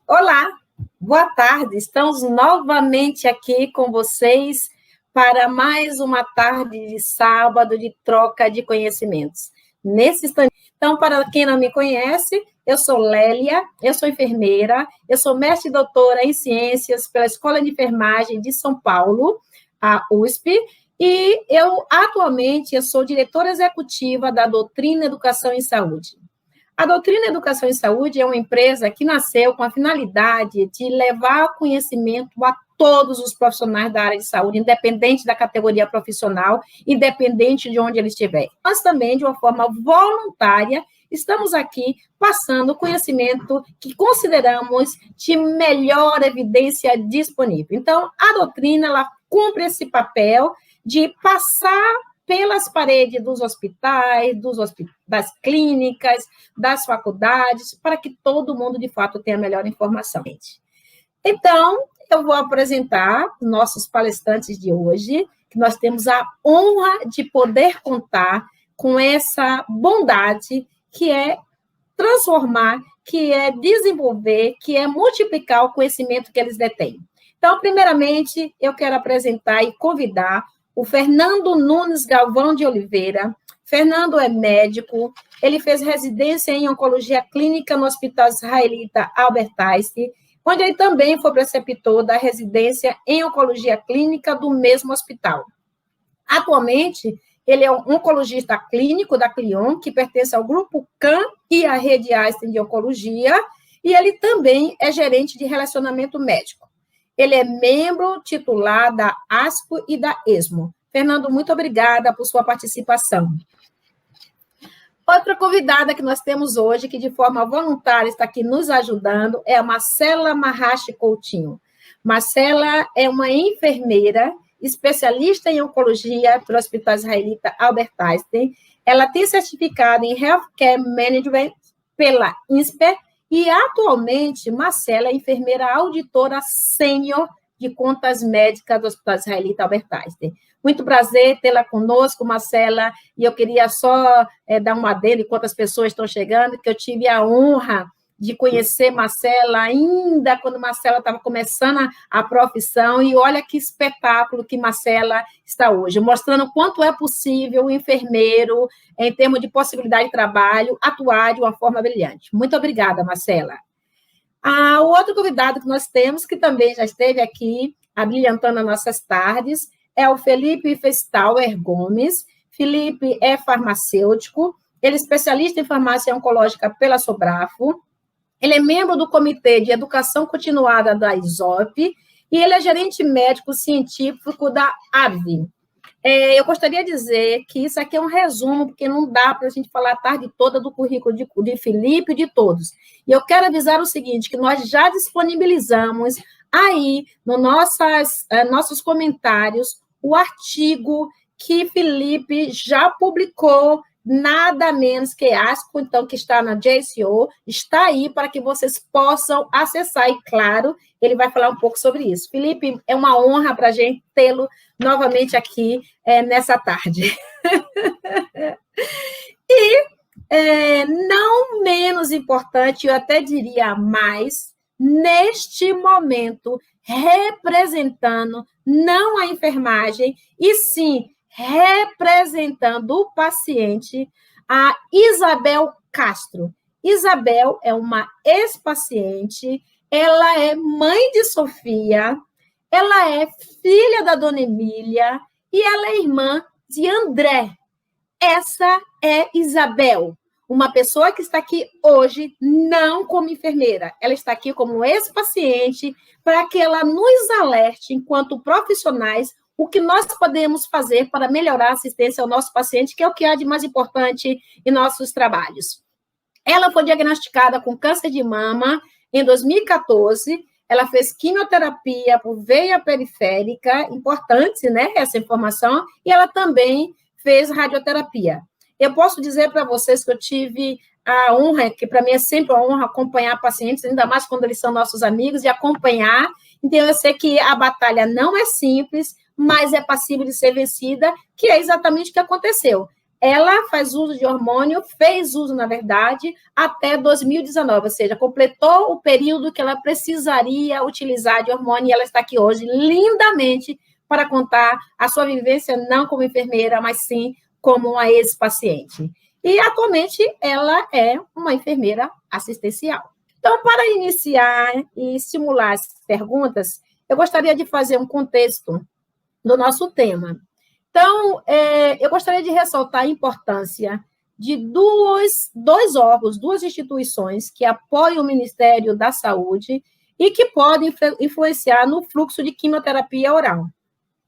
Olá, boa tarde. Estamos novamente aqui com vocês para mais uma tarde de sábado de troca de conhecimentos. Nesse instante, então, para quem não me conhece, eu sou Lélia, eu sou enfermeira, eu sou mestre e doutora em ciências pela Escola de Enfermagem de São Paulo, a USP, e atualmente eu sou diretora executiva da Doutrina Educação em Saúde. A Doutrina Educação em Saúde é uma empresa que nasceu com a finalidade de levar conhecimento a todos os profissionais da área de saúde, independente da categoria profissional, independente de onde ele estiver. Nós também, de uma forma voluntária, estamos aqui passando conhecimento que consideramos de melhor evidência disponível. Então, a doutrina, ela cumpre esse papel de passar pelas paredes dos hospitais, das clínicas, das faculdades, para que todo mundo, de fato, tenha a melhor informação. Então, eu vou apresentar nossos palestrantes de hoje, que nós temos a honra de poder contar com essa bondade que é transformar, que é desenvolver, que é multiplicar o conhecimento que eles detêm. Então, primeiramente, eu quero apresentar e convidar o Fernando Nunes Galvão de Oliveira. Fernando é médico, ele fez residência em oncologia clínica no Hospital Israelita Albert Einstein, onde ele também foi preceptor da residência em oncologia clínica do mesmo hospital. Atualmente, ele é um oncologista clínico da Clion, que pertence ao grupo CAN e à rede Einstein de oncologia, e ele também é gerente de relacionamento médico. Ele é membro titular da ASCO e da ESMO. Fernando, muito obrigada por sua participação. Outra convidada que nós temos hoje, que de forma voluntária está aqui nos ajudando, é a Marcela Marrache Coutinho. Marcela é uma enfermeira, especialista em oncologia pelo Hospital Israelita Albert Einstein. Ela tem certificado em Healthcare Management pela INSPER, e, atualmente, Marcela é enfermeira auditora sênior de contas médicas do Hospital Israelita Albert Einstein. Muito prazer tê-la conosco, Marcela, e eu queria só dar uma adendo enquanto as pessoas estão chegando, que eu tive a honra de conhecer Marcela ainda quando Marcela estava começando a profissão, e olha que espetáculo que Marcela está hoje, mostrando quanto é possível o enfermeiro, em termos de possibilidade de trabalho, atuar de uma forma brilhante. Muito obrigada, Marcela. O outro convidado que nós temos, que também já esteve aqui, abrilhantando as nossas tardes, é o Felipe Festauer Gomes. Felipe é farmacêutico, ele é especialista em farmácia oncológica pela Sobrafo. Ele é membro do Comitê de Educação Continuada da ISOP e ele é gerente médico científico da AVE. Eu gostaria de dizer que isso aqui é um resumo, porque não dá para a gente falar a tarde toda do currículo de Felipe e de todos. E eu quero avisar o seguinte, que nós já disponibilizamos aí, nos nossos comentários, o artigo que Felipe já publicou, nada menos que ASCO, então, que está na JCO, está aí para que vocês possam acessar, e, claro, ele vai falar um pouco sobre isso. Felipe, é uma honra para a gente tê-lo novamente aqui nessa tarde. E, não menos importante, eu até diria mais, neste momento, representando não a enfermagem, e sim representando o paciente, a Isabel Castro. Isabel é uma ex-paciente, ela é mãe de Sofia, ela é filha da dona Emília e ela é irmã de André. Essa é Isabel, uma pessoa que está aqui hoje não como enfermeira, ela está aqui como ex-paciente para que ela nos alerte, enquanto profissionais, o que nós podemos fazer para melhorar a assistência ao nosso paciente, que é o que há de mais importante em nossos trabalhos. Ela foi diagnosticada com câncer de mama em 2014, ela fez quimioterapia por veia periférica, importante, né, essa informação, e ela também fez radioterapia. Eu posso dizer para vocês que eu tive a honra, que para mim é sempre uma honra acompanhar pacientes, ainda mais quando eles são nossos amigos, e acompanhar. Então, eu sei que a batalha não é simples, mas é passível de ser vencida, que é exatamente o que aconteceu. ela faz uso de hormônio, fez uso, na verdade, até 2019, ou seja, completou o período que ela precisaria utilizar de hormônio, e ela está aqui hoje, lindamente, para contar a sua vivência, não como enfermeira, mas sim como uma ex-paciente. E, atualmente, ela é uma enfermeira assistencial. Então, para iniciar e estimular as perguntas, eu gostaria de fazer um contexto do nosso tema. Então, eu gostaria de ressaltar a importância de dois órgãos, duas instituições que apoiam o Ministério da Saúde e que podem influenciar no fluxo de quimioterapia oral.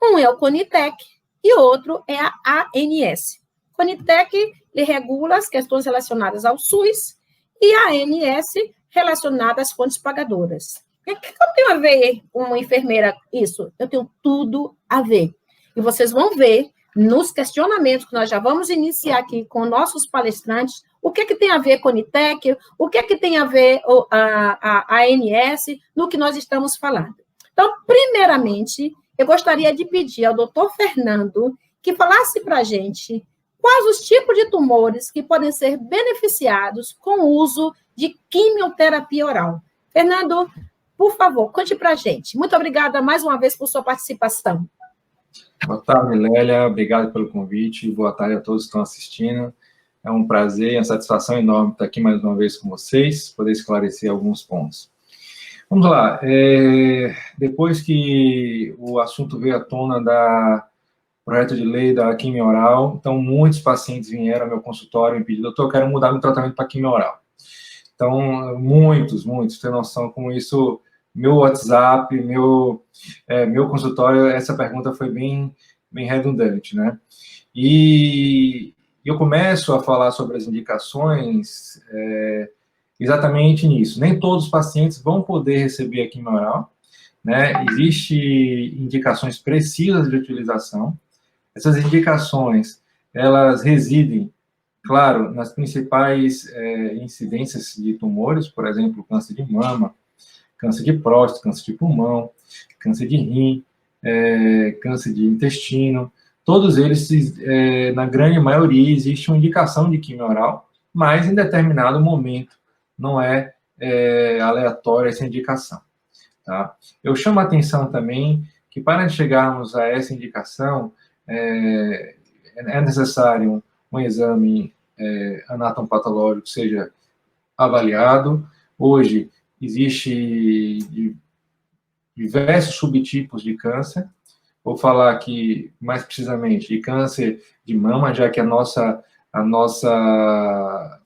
Um é o CONITEC e outro é a ANS. O CONITEC ele regula as questões relacionadas ao SUS e a ANS relacionada às fontes pagadoras. O que eu tenho a ver com uma enfermeira isso? Eu tenho tudo a ver. E vocês vão ver nos questionamentos que nós já vamos iniciar aqui com nossos palestrantes, o que tem a ver com a CONITEC, o que tem a ver a ANS, no que nós estamos falando. Então, primeiramente, eu gostaria de pedir ao doutor Fernando que falasse para a gente quais os tipos de tumores que podem ser beneficiados com o uso de quimioterapia oral. Fernando, por favor, conte para a gente. Muito obrigada mais uma vez por sua participação. Boa tarde, Lélia. Obrigado pelo convite. Boa tarde a todos que estão assistindo. É um prazer e uma satisfação enorme estar aqui mais uma vez com vocês, poder esclarecer alguns pontos. Vamos lá. Depois que o assunto veio à tona da projeto de lei da quimio oral, então muitos pacientes vieram ao meu consultório e me pediram: doutor, eu quero mudar meu tratamento para quimio oral. Então, muitos, tem noção como isso. Meu WhatsApp, meu consultório, essa pergunta foi bem redundante, né? E eu começo a falar sobre as indicações exatamente nisso. Nem todos os pacientes vão poder receber a quimio oral, né? Existem indicações precisas de utilização. Essas indicações, elas residem, claro, nas principais incidências de tumores, por exemplo, câncer de mama, câncer de próstata, câncer de pulmão, câncer de rim, câncer de intestino. Todos eles, na grande maioria, existe uma indicação de quimio oral, mas em determinado momento não é aleatória essa indicação. Tá? Eu chamo a atenção também que, para chegarmos a essa indicação, é necessário um exame anatomopatológico seja avaliado. Hoje, existe diversos subtipos de câncer. Vou falar aqui, mais precisamente, de câncer de mama, já que a nossa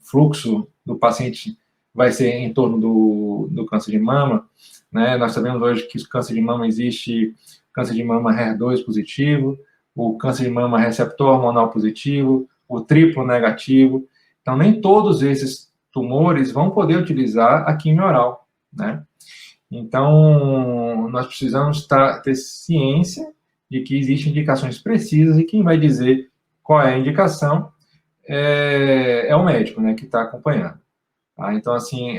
fluxo do paciente vai ser em torno do câncer de mama, né? Nós sabemos hoje que o câncer de mama existe câncer de mama HER2 positivo, o câncer de mama receptor hormonal positivo, o triplo negativo. Então, nem todos esses tumores vão poder utilizar a quimio oral, né? Então, nós precisamos ter ciência de que existem indicações precisas e quem vai dizer qual é a indicação é o médico, né, que está acompanhando. Tá? Então, assim,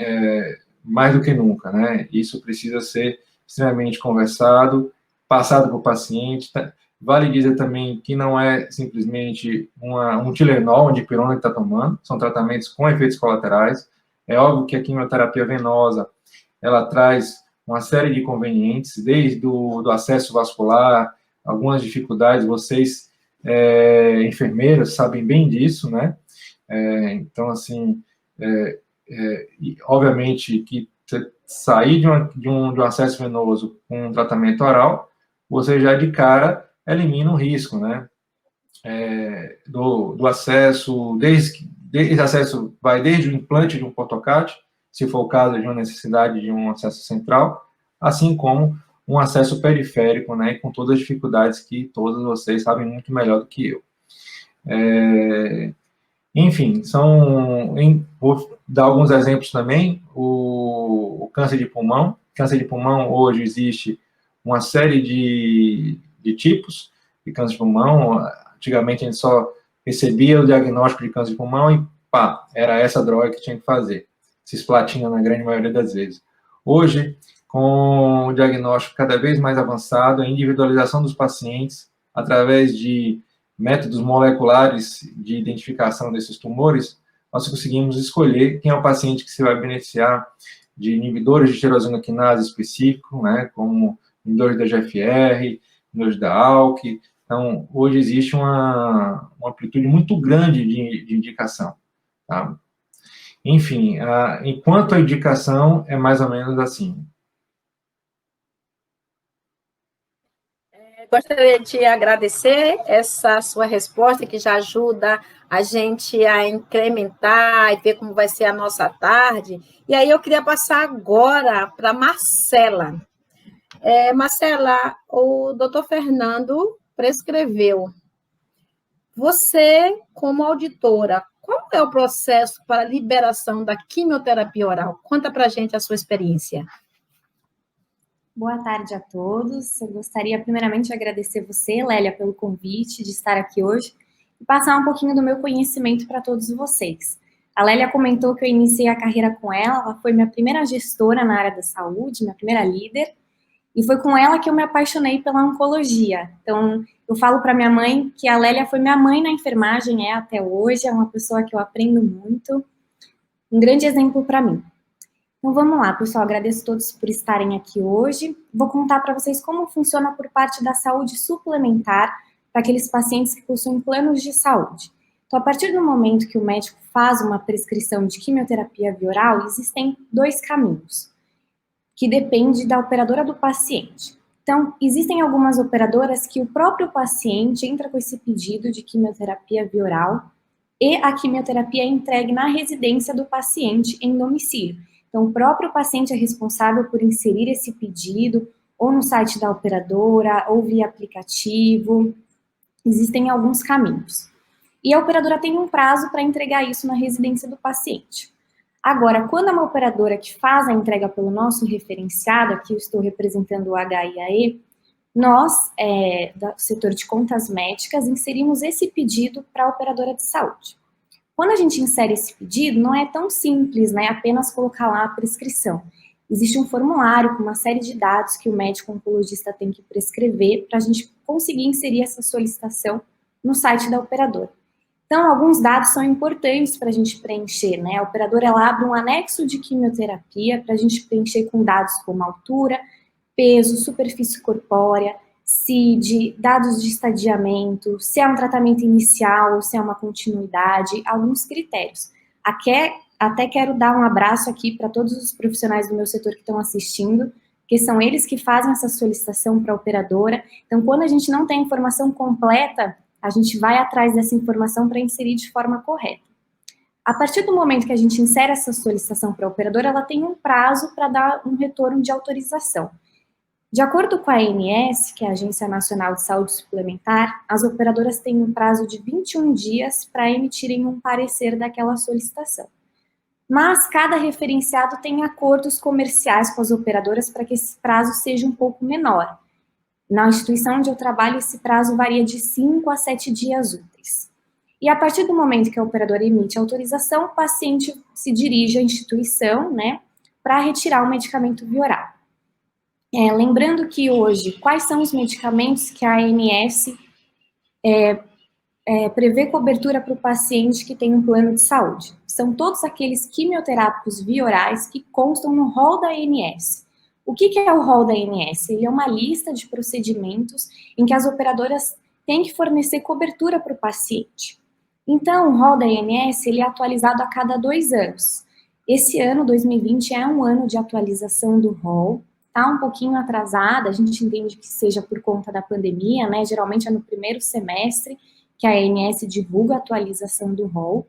mais do que nunca, né, isso precisa ser extremamente conversado, passado para o paciente. Tá? Vale dizer também que não é simplesmente um Tilenol, um dipirona que está tomando, são tratamentos com efeitos colaterais. É óbvio que a quimioterapia venosa, ela traz uma série de inconvenientes, desde do acesso vascular, algumas dificuldades, vocês, enfermeiras, sabem bem disso, né? Então, assim, obviamente que sair de um acesso venoso com um tratamento oral, você já de cara elimina o risco, né? Do acesso, esse acesso vai desde o implante de um portocate, se for o caso de uma necessidade de um acesso central, assim como um acesso periférico, né, com todas as dificuldades que todos vocês sabem muito melhor do que eu. Enfim, vou dar alguns exemplos também. O câncer de pulmão. Câncer de pulmão, hoje existe uma série de tipos de câncer de pulmão. Antigamente, a gente só recebia o diagnóstico de câncer de pulmão e, pá, era essa droga que tinha que fazer. Cisplatina, na grande maioria das vezes. Hoje, com o diagnóstico cada vez mais avançado, a individualização dos pacientes, através de métodos moleculares de identificação desses tumores, nós conseguimos escolher quem é o paciente que se vai beneficiar de inibidores de tirosina quinase específico, né, como inibidores da GFR, inibidores da ALK. Então, hoje existe uma amplitude muito grande de indicação. Tá? Enfim, enquanto a indicação é mais ou menos assim. Gostaria de agradecer essa sua resposta, que já ajuda a gente a incrementar e ver como vai ser a nossa tarde. E aí eu queria passar agora para Marcela. Marcela, o doutor Fernando prescreveu. Você, como auditora, qual é o processo para a liberação da quimioterapia oral? Conta para a gente a sua experiência. Boa tarde a todos. Eu gostaria primeiramente de agradecer você, Lélia, pelo convite de estar aqui hoje e passar um pouquinho do meu conhecimento para todos vocês. A Lélia comentou que eu iniciei a carreira com ela foi minha primeira gestora na área da saúde, minha primeira líder, e foi com ela que eu me apaixonei pela oncologia. Então, eu falo para minha mãe que a Lélia foi minha mãe na enfermagem, até hoje, é uma pessoa que eu aprendo muito, um grande exemplo para mim. Então, vamos lá, pessoal, agradeço a todos por estarem aqui hoje. Vou contar para vocês como funciona por parte da saúde suplementar para aqueles pacientes que possuem planos de saúde. Então, a partir do momento que o médico faz uma prescrição de quimioterapia via oral, existem dois caminhos, que depende da operadora do paciente. Então, existem algumas operadoras que o próprio paciente entra com esse pedido de quimioterapia via oral e a quimioterapia é entregue na residência do paciente em domicílio. Então, o próprio paciente é responsável por inserir esse pedido, ou no site da operadora, ou via aplicativo. Existem alguns caminhos. E a operadora tem um prazo para entregar isso na residência do paciente. Agora, quando é uma operadora que faz a entrega pelo nosso referenciado, aqui eu estou representando o HIAE, nós, do setor de contas médicas, inserimos esse pedido para a operadora de saúde. Quando a gente insere esse pedido, não é tão simples, né? Apenas colocar lá a prescrição. Existe um formulário com uma série de dados que o médico oncologista tem que prescrever para a gente conseguir inserir essa solicitação no site da operadora. Então, alguns dados são importantes para a gente preencher, né? A operadora, ela abre um anexo de quimioterapia para a gente preencher com dados como altura, peso, superfície corpórea, CID, dados de estadiamento, se é um tratamento inicial ou se é uma continuidade, alguns critérios. Até quero dar um abraço aqui para todos os profissionais do meu setor que estão assistindo, que são eles que fazem essa solicitação para a operadora. Então, quando a gente não tem a informação completa, a gente vai atrás dessa informação para inserir de forma correta. A partir do momento que a gente insere essa solicitação para a operadora, ela tem um prazo para dar um retorno de autorização. De acordo com a ANS, que é a Agência Nacional de Saúde Suplementar, as operadoras têm um prazo de 21 dias para emitirem um parecer daquela solicitação. Mas cada referenciado tem acordos comerciais com as operadoras para que esse prazo seja um pouco menor. Na instituição onde eu trabalho, esse prazo varia de 5 a 7 dias úteis. E a partir do momento que a operadora emite a autorização, o paciente se dirige à instituição, né, para retirar o medicamento via oral. Lembrando que hoje, quais são os medicamentos que a ANS prevê cobertura para o paciente que tem um plano de saúde? São todos aqueles quimioterápicos via orais que constam no rol da ANS. O que é o rol da ANS? Ele é uma lista de procedimentos em que as operadoras têm que fornecer cobertura para o paciente. Então, o rol da ANS ele é atualizado a cada 2 anos. Esse ano, 2020, é um ano de atualização do rol. Está um pouquinho atrasada, a gente entende que seja por conta da pandemia, né? Geralmente é no primeiro semestre que a ANS divulga a atualização do rol.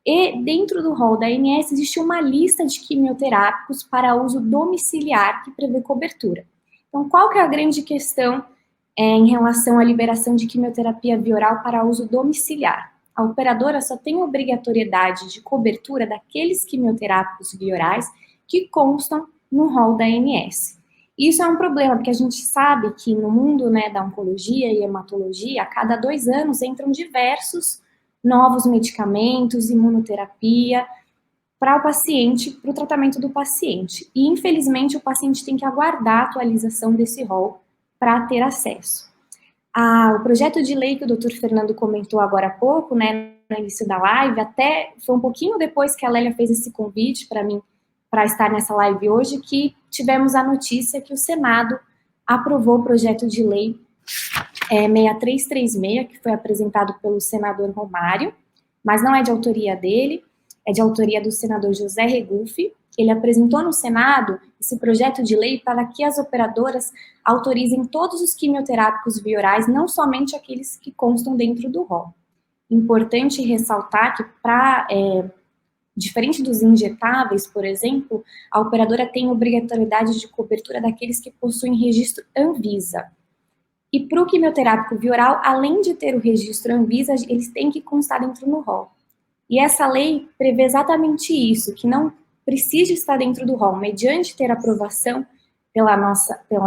E dentro do rol da ANS existe uma lista de quimioterápicos para uso domiciliar que prevê cobertura. Então, qual que é a grande questão em relação à liberação de quimioterapia via oral para uso domiciliar? A operadora só tem obrigatoriedade de cobertura daqueles quimioterápicos via orais que constam no rol da ANS. Isso é um problema, porque a gente sabe que no mundo, né, da oncologia e hematologia, a cada 2 anos entram diversos novos medicamentos, imunoterapia, para o paciente, para o tratamento do paciente. E, infelizmente, o paciente tem que aguardar a atualização desse rol para ter acesso. O projeto de lei que o doutor Fernando comentou agora há pouco, né, no início da live, até foi um pouquinho depois que a Lélia fez esse convite para mim, para estar nessa live hoje, que tivemos a notícia que o Senado aprovou o projeto de lei 6336, que foi apresentado pelo senador Romário, mas não é de autoria dele, é de autoria do senador José Regufe. Ele apresentou no Senado esse projeto de lei para que as operadoras autorizem todos os quimioterápicos via orais, não somente aqueles que constam dentro do rol. Importante ressaltar que, diferente dos injetáveis, por exemplo, a operadora tem obrigatoriedade de cobertura daqueles que possuem registro Anvisa. E para o quimioterápico via oral, além de ter o registro Anvisa, eles têm que constar dentro do rol. E essa lei prevê exatamente isso, que não precisa estar dentro do rol. Mediante ter aprovação pela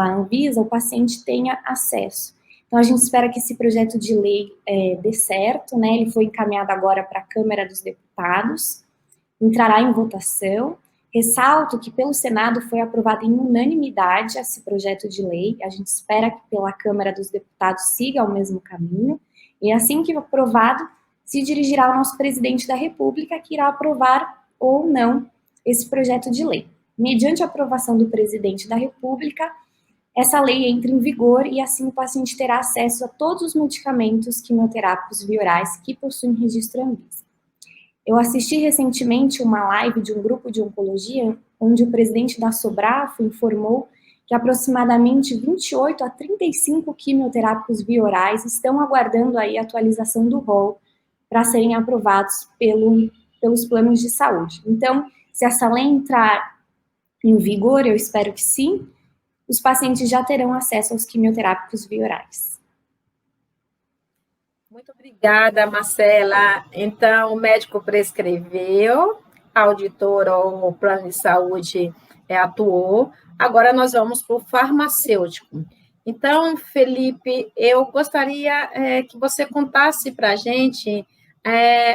Anvisa, o paciente tenha acesso. Então, a gente espera que esse projeto de lei dê certo, né? Ele foi encaminhado agora para a Câmara dos Deputados, entrará em votação. Ressalto que pelo Senado foi aprovado em unanimidade esse projeto de lei. A gente espera que pela Câmara dos Deputados siga o mesmo caminho. E assim que aprovado, se dirigirá ao nosso presidente da República, que irá aprovar ou não esse projeto de lei. Mediante a aprovação do presidente da República, essa lei entra em vigor e assim o paciente terá acesso a todos os medicamentos quimioterápicos via orais que possuem registro Anvisa. Eu assisti recentemente uma live de um grupo de oncologia, onde o presidente da Sobrafo informou que aproximadamente 28 a 35 quimioterápicos via orais estão aguardando aí a atualização do rol para serem aprovados pelos planos de saúde. Então, se essa lei entrar em vigor, eu espero que sim, os pacientes já terão acesso aos quimioterápicos via orais. Muito obrigada, Marcela. Então, o médico prescreveu, a auditora ou o plano de saúde atuou. Agora nós vamos para o farmacêutico. Então, Felipe, eu gostaria que você contasse para a gente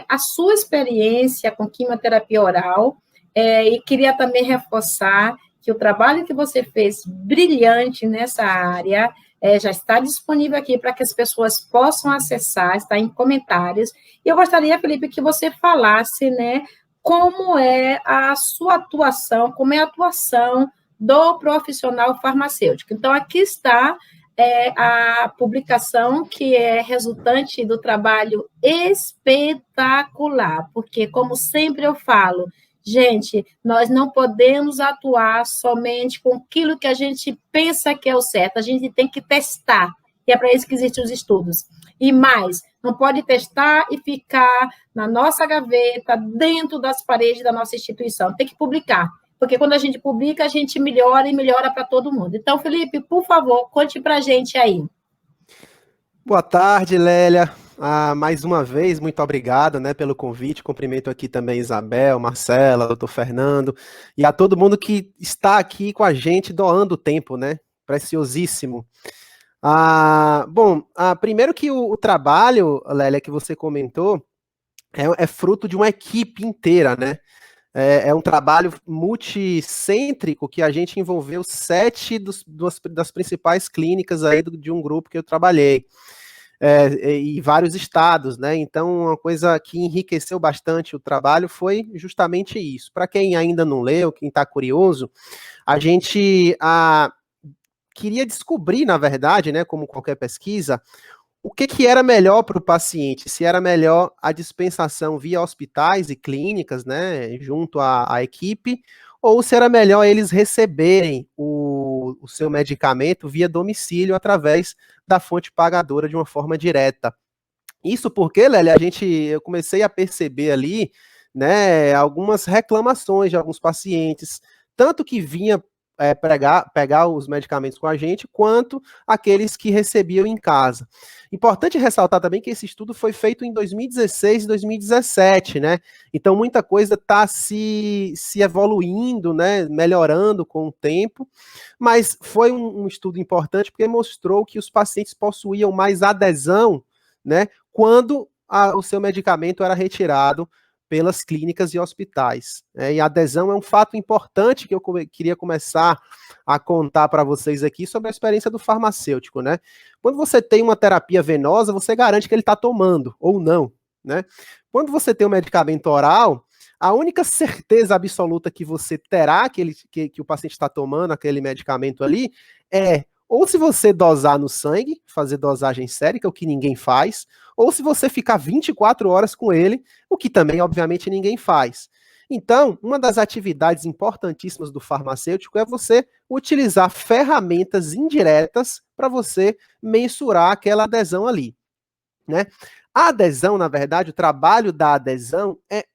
a sua experiência com quimioterapia oral e queria também reforçar que o trabalho que você fez brilhante nessa área já está disponível aqui para que as pessoas possam acessar, está em comentários. E eu gostaria, Felipe, que você falasse, né, como é a sua atuação, como é a atuação do profissional farmacêutico. Então, aqui está a publicação que é resultante do trabalho espetacular, porque, como sempre eu falo, gente, nós não podemos atuar somente com aquilo que a gente pensa que é o certo, a gente tem que testar, e é para isso que existem os estudos. E mais, não pode testar e ficar na nossa gaveta, dentro das paredes da nossa instituição, tem que publicar, porque quando a gente publica, a gente melhora e melhora para todo mundo. Então, Felipe, por favor, conte para a gente aí. Boa tarde, Lélia. Mais uma vez, muito obrigado, né, pelo convite. Cumprimento aqui também Isabel, Marcela, doutor Fernando e a todo mundo que está aqui com a gente doando tempo, né? Preciosíssimo. Primeiro que o trabalho, Lélia, que você comentou, é fruto de uma equipe inteira, né? É um trabalho multicêntrico que a gente envolveu 7 das principais clínicas aí de um grupo que eu trabalhei. E vários estados, né? Então, uma coisa que enriqueceu bastante o trabalho foi justamente isso. Para quem ainda não leu, quem está curioso, a gente queria descobrir, na verdade, né, como qualquer pesquisa, o que era melhor para o paciente, se era melhor a dispensação via hospitais e clínicas, né, junto à equipe, ou se era melhor eles receberem o seu medicamento via domicílio através da fonte pagadora de uma forma direta. Isso porque, Lélia, eu comecei a perceber ali, né, algumas reclamações de alguns pacientes, tanto que vinha pegar os medicamentos com a gente, quanto aqueles que recebiam em casa. Importante ressaltar também que esse estudo foi feito em 2016 e 2017, né? Então, muita coisa está se evoluindo, né? Melhorando com o tempo, mas foi um estudo importante porque mostrou que os pacientes possuíam mais adesão, né? Quando o seu medicamento era retirado pelas clínicas e hospitais. E a adesão é um fato importante que eu queria começar a contar para vocês aqui sobre a experiência do farmacêutico, né? Quando você tem uma terapia venosa, você garante que ele está tomando, ou não, né? Quando você tem um medicamento oral, a única certeza absoluta que você terá que o paciente está tomando aquele medicamento ali é ou se você dosar no sangue, fazer dosagem sérica, o que ninguém faz, ou se você ficar 24 horas com ele, o que também, obviamente, ninguém faz. Então, uma das atividades importantíssimas do farmacêutico é você utilizar ferramentas indiretas para você mensurar aquela adesão ali, né? A adesão, na verdade, o trabalho da adesão é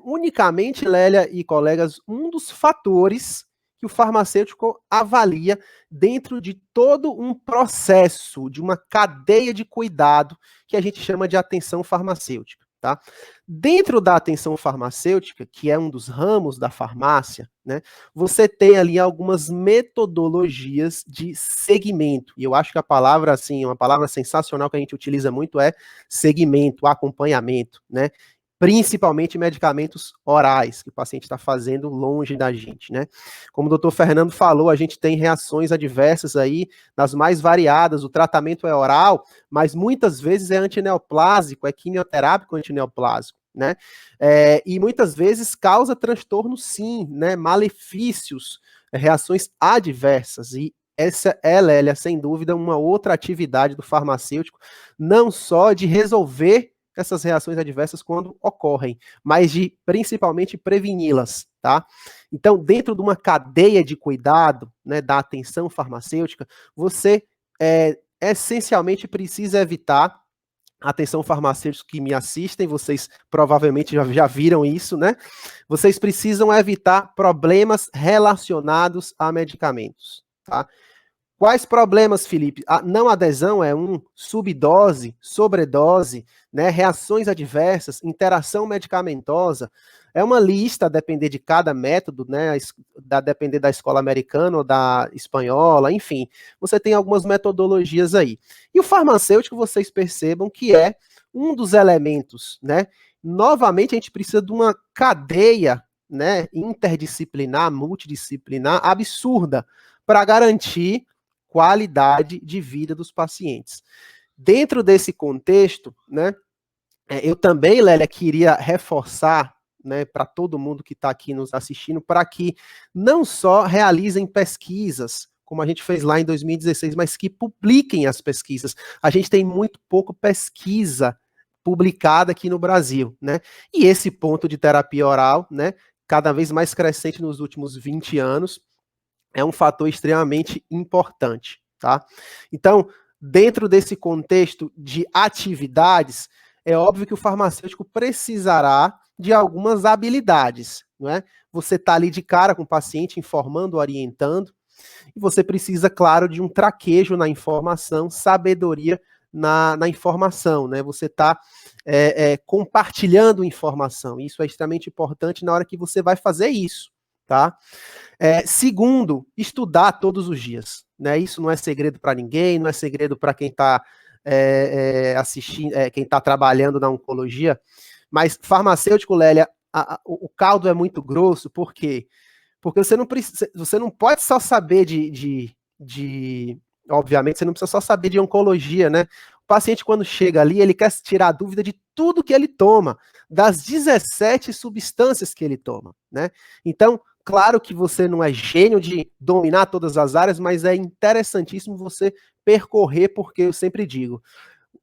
unicamente, Lélia e colegas, um dos fatores que o farmacêutico avalia dentro de todo um processo, de uma cadeia de cuidado que a gente chama de atenção farmacêutica, tá? Dentro da atenção farmacêutica, que é um dos ramos da farmácia, né, você tem ali algumas metodologias de segmento, e eu acho que a palavra, assim, uma palavra sensacional que a gente utiliza muito é segmento, acompanhamento, né? Principalmente medicamentos orais, que o paciente está fazendo longe da gente, né? Como o doutor Fernando falou, a gente tem reações adversas aí, das mais variadas, o tratamento é oral, mas muitas vezes é antineoplásico, é quimioterápico antineoplásico, né? E muitas vezes causa transtorno sim, né? Malefícios, reações adversas, e essa é, Lélia, sem dúvida, uma outra atividade do farmacêutico, não só de resolver essas reações adversas quando ocorrem, mas de principalmente preveni-las, tá? Então, dentro de uma cadeia de cuidado, né, da atenção farmacêutica, você essencialmente precisa evitar, atenção farmacêuticos que me assistem, vocês provavelmente já viram isso, né? Vocês precisam evitar problemas relacionados a medicamentos, tá? Quais problemas, Felipe? A não adesão é subdose, sobredose, né, reações adversas, interação medicamentosa. É uma lista, a depender de cada método, né, a depender da escola americana ou da espanhola, enfim. Você tem algumas metodologias aí. E o farmacêutico, vocês percebam que é um dos elementos, né? Novamente, a gente precisa de uma cadeia, né, interdisciplinar, multidisciplinar, absurda, para garantir qualidade de vida dos pacientes. Dentro desse contexto, né, eu também, Lélia, queria reforçar, né, para todo mundo que está aqui nos assistindo, para que não só realizem pesquisas, como a gente fez lá em 2016, mas que publiquem as pesquisas. A gente tem muito pouco pesquisa publicada aqui no Brasil, né? E esse ponto de terapia oral, né, cada vez mais crescente nos últimos 20 anos, é um fator extremamente importante, tá? Então, dentro desse contexto de atividades, é óbvio que o farmacêutico precisará de algumas habilidades, não é? Você está ali de cara com o paciente, informando, orientando, e você precisa, claro, de um traquejo na informação, sabedoria na informação, né? Você está compartilhando informação, isso é extremamente importante na hora que você vai fazer isso, tá? Segundo, estudar todos os dias, né? Isso não é segredo para ninguém, não é segredo para quem está assistindo, quem está trabalhando na oncologia, mas farmacêutico, Lélia, o caldo é muito grosso, por quê? Porque você não pode só saber obviamente, você não precisa só saber de oncologia, né? O paciente, quando chega ali, ele quer tirar a dúvida de tudo que ele toma, das 17 substâncias que ele toma, né? Então, claro que você não é gênio de dominar todas as áreas, mas é interessantíssimo você percorrer, porque eu sempre digo,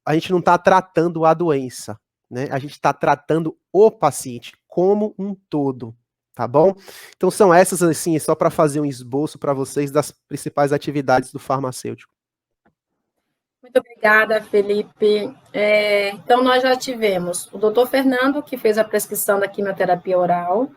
a gente não está tratando a doença, né? A gente está tratando o paciente como um todo, tá bom? Então são essas, assim, só para fazer um esboço para vocês das principais atividades do farmacêutico. Muito obrigada, Felipe. Então, nós já tivemos o doutor Fernando, que fez a prescrição da quimioterapia oral.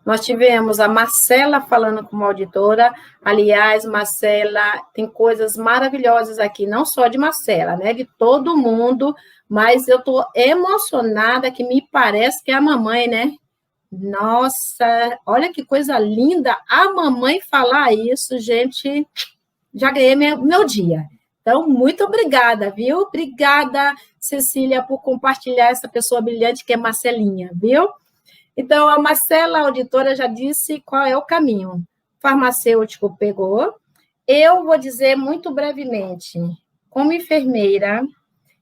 Nós tivemos a Marcela falando como auditora. Aliás, Marcela, tem coisas maravilhosas aqui, não só de Marcela, né? De todo mundo, mas eu estou emocionada, que me parece que é a mamãe, né? Nossa, olha que coisa linda a mamãe falar isso, gente. Já ganhei meu dia. Então, muito obrigada, viu? Obrigada, Cecília, por compartilhar essa pessoa brilhante que é Marcelinha, viu? Então, a Marcela, a auditora, já disse qual é o caminho. O farmacêutico pegou. Eu vou dizer muito brevemente, como enfermeira,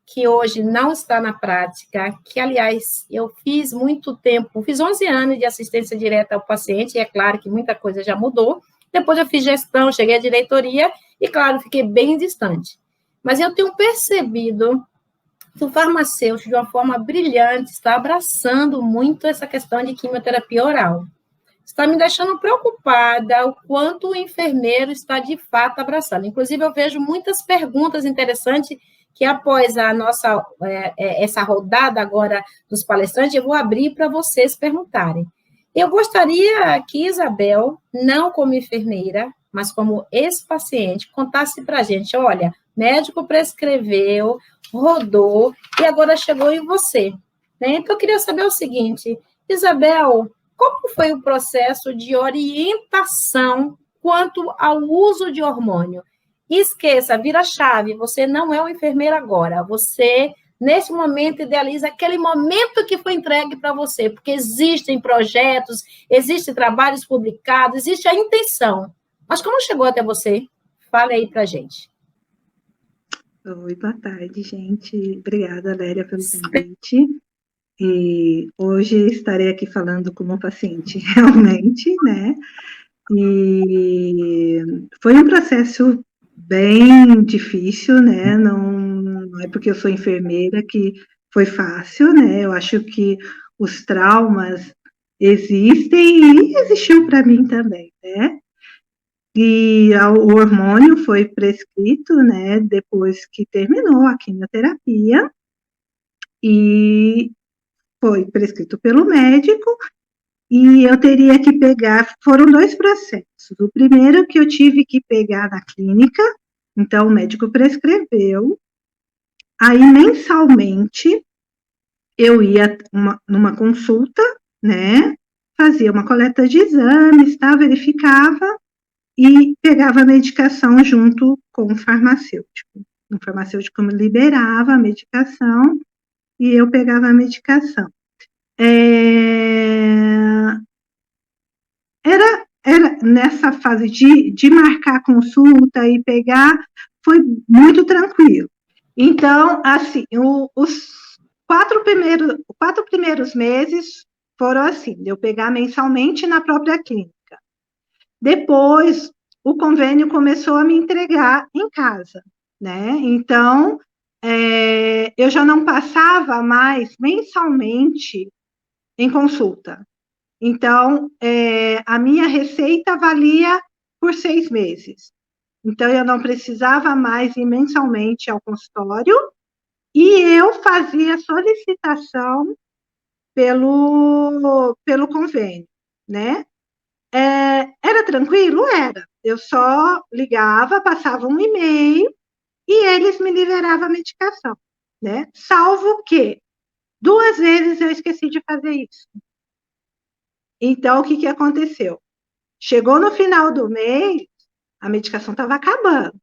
que hoje não está na prática, que, aliás, eu fiz muito tempo, fiz 11 anos de assistência direta ao paciente, e é claro que muita coisa já mudou. Depois eu fiz gestão, cheguei à diretoria, e, claro, fiquei bem distante. Mas eu tenho percebido que o farmacêutico, de uma forma brilhante, está abraçando muito essa questão de quimioterapia oral. Está me deixando preocupada o quanto o enfermeiro está, de fato, abraçando. Inclusive, eu vejo muitas perguntas interessantes que, após a nossa, essa rodada agora dos palestrantes, eu vou abrir para vocês perguntarem. Eu gostaria que Isabel, não como enfermeira, mas como ex-paciente, contasse para a gente, olha, médico prescreveu, rodou, e agora chegou em você. Né? Então, eu queria saber o seguinte, Isabel, como foi o processo de orientação quanto ao uso de hormônio? Esqueça, vira chave, você não é uma enfermeira agora, você, nesse momento, idealiza aquele momento que foi entregue para você, porque existem projetos, existem trabalhos publicados, existe a intenção. Mas como chegou até você? Fale aí para a gente. Oi, boa tarde, gente. Obrigada, Lélia, pelo convite. E hoje estarei aqui falando como paciente, realmente, né? E foi um processo bem difícil, né? Não é porque eu sou enfermeira que foi fácil, né? Eu acho que os traumas existem e existiu para mim também, né? E o hormônio foi prescrito, né, depois que terminou a quimioterapia, e foi prescrito pelo médico, e eu teria que pegar, foram 2 processos. O primeiro que eu tive que pegar na clínica, então o médico prescreveu, aí mensalmente eu ia numa consulta, né, fazia uma coleta de exames, tá, verificava, e pegava a medicação junto com o farmacêutico. O farmacêutico me liberava a medicação e eu pegava a medicação. Era nessa fase de marcar a consulta e pegar, foi muito tranquilo. Então, assim, os 4 primeiros meses foram assim, de eu pegar mensalmente na própria clínica. Depois, o convênio começou a me entregar em casa, né? Então, eu já não passava mais mensalmente em consulta. Então, a minha receita valia por 6 meses. Então, eu não precisava mais ir mensalmente ao consultório e eu fazia solicitação pelo convênio, né? Era tranquilo? Era. Eu só ligava, passava um e-mail e eles me liberavam a medicação, né? Salvo que 2 vezes eu esqueci de fazer isso. Então, o que aconteceu? Chegou no final do mês, a medicação estava acabando.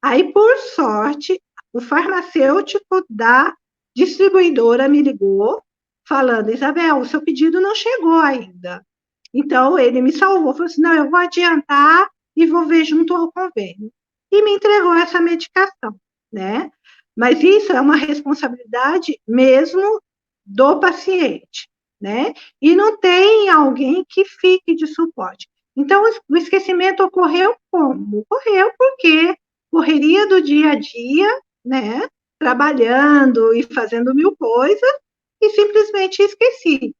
Aí, por sorte, o farmacêutico da distribuidora me ligou, falando, Isabel, o seu pedido não chegou ainda. Então, ele me salvou, falou assim, não, eu vou adiantar e vou ver junto ao convênio. E me entregou essa medicação, né? Mas isso é uma responsabilidade mesmo do paciente, né? E não tem alguém que fique de suporte. Então, o esquecimento ocorreu como? Ocorreu porque correria do dia a dia, né? Trabalhando e fazendo 1000 coisas e simplesmente esqueci.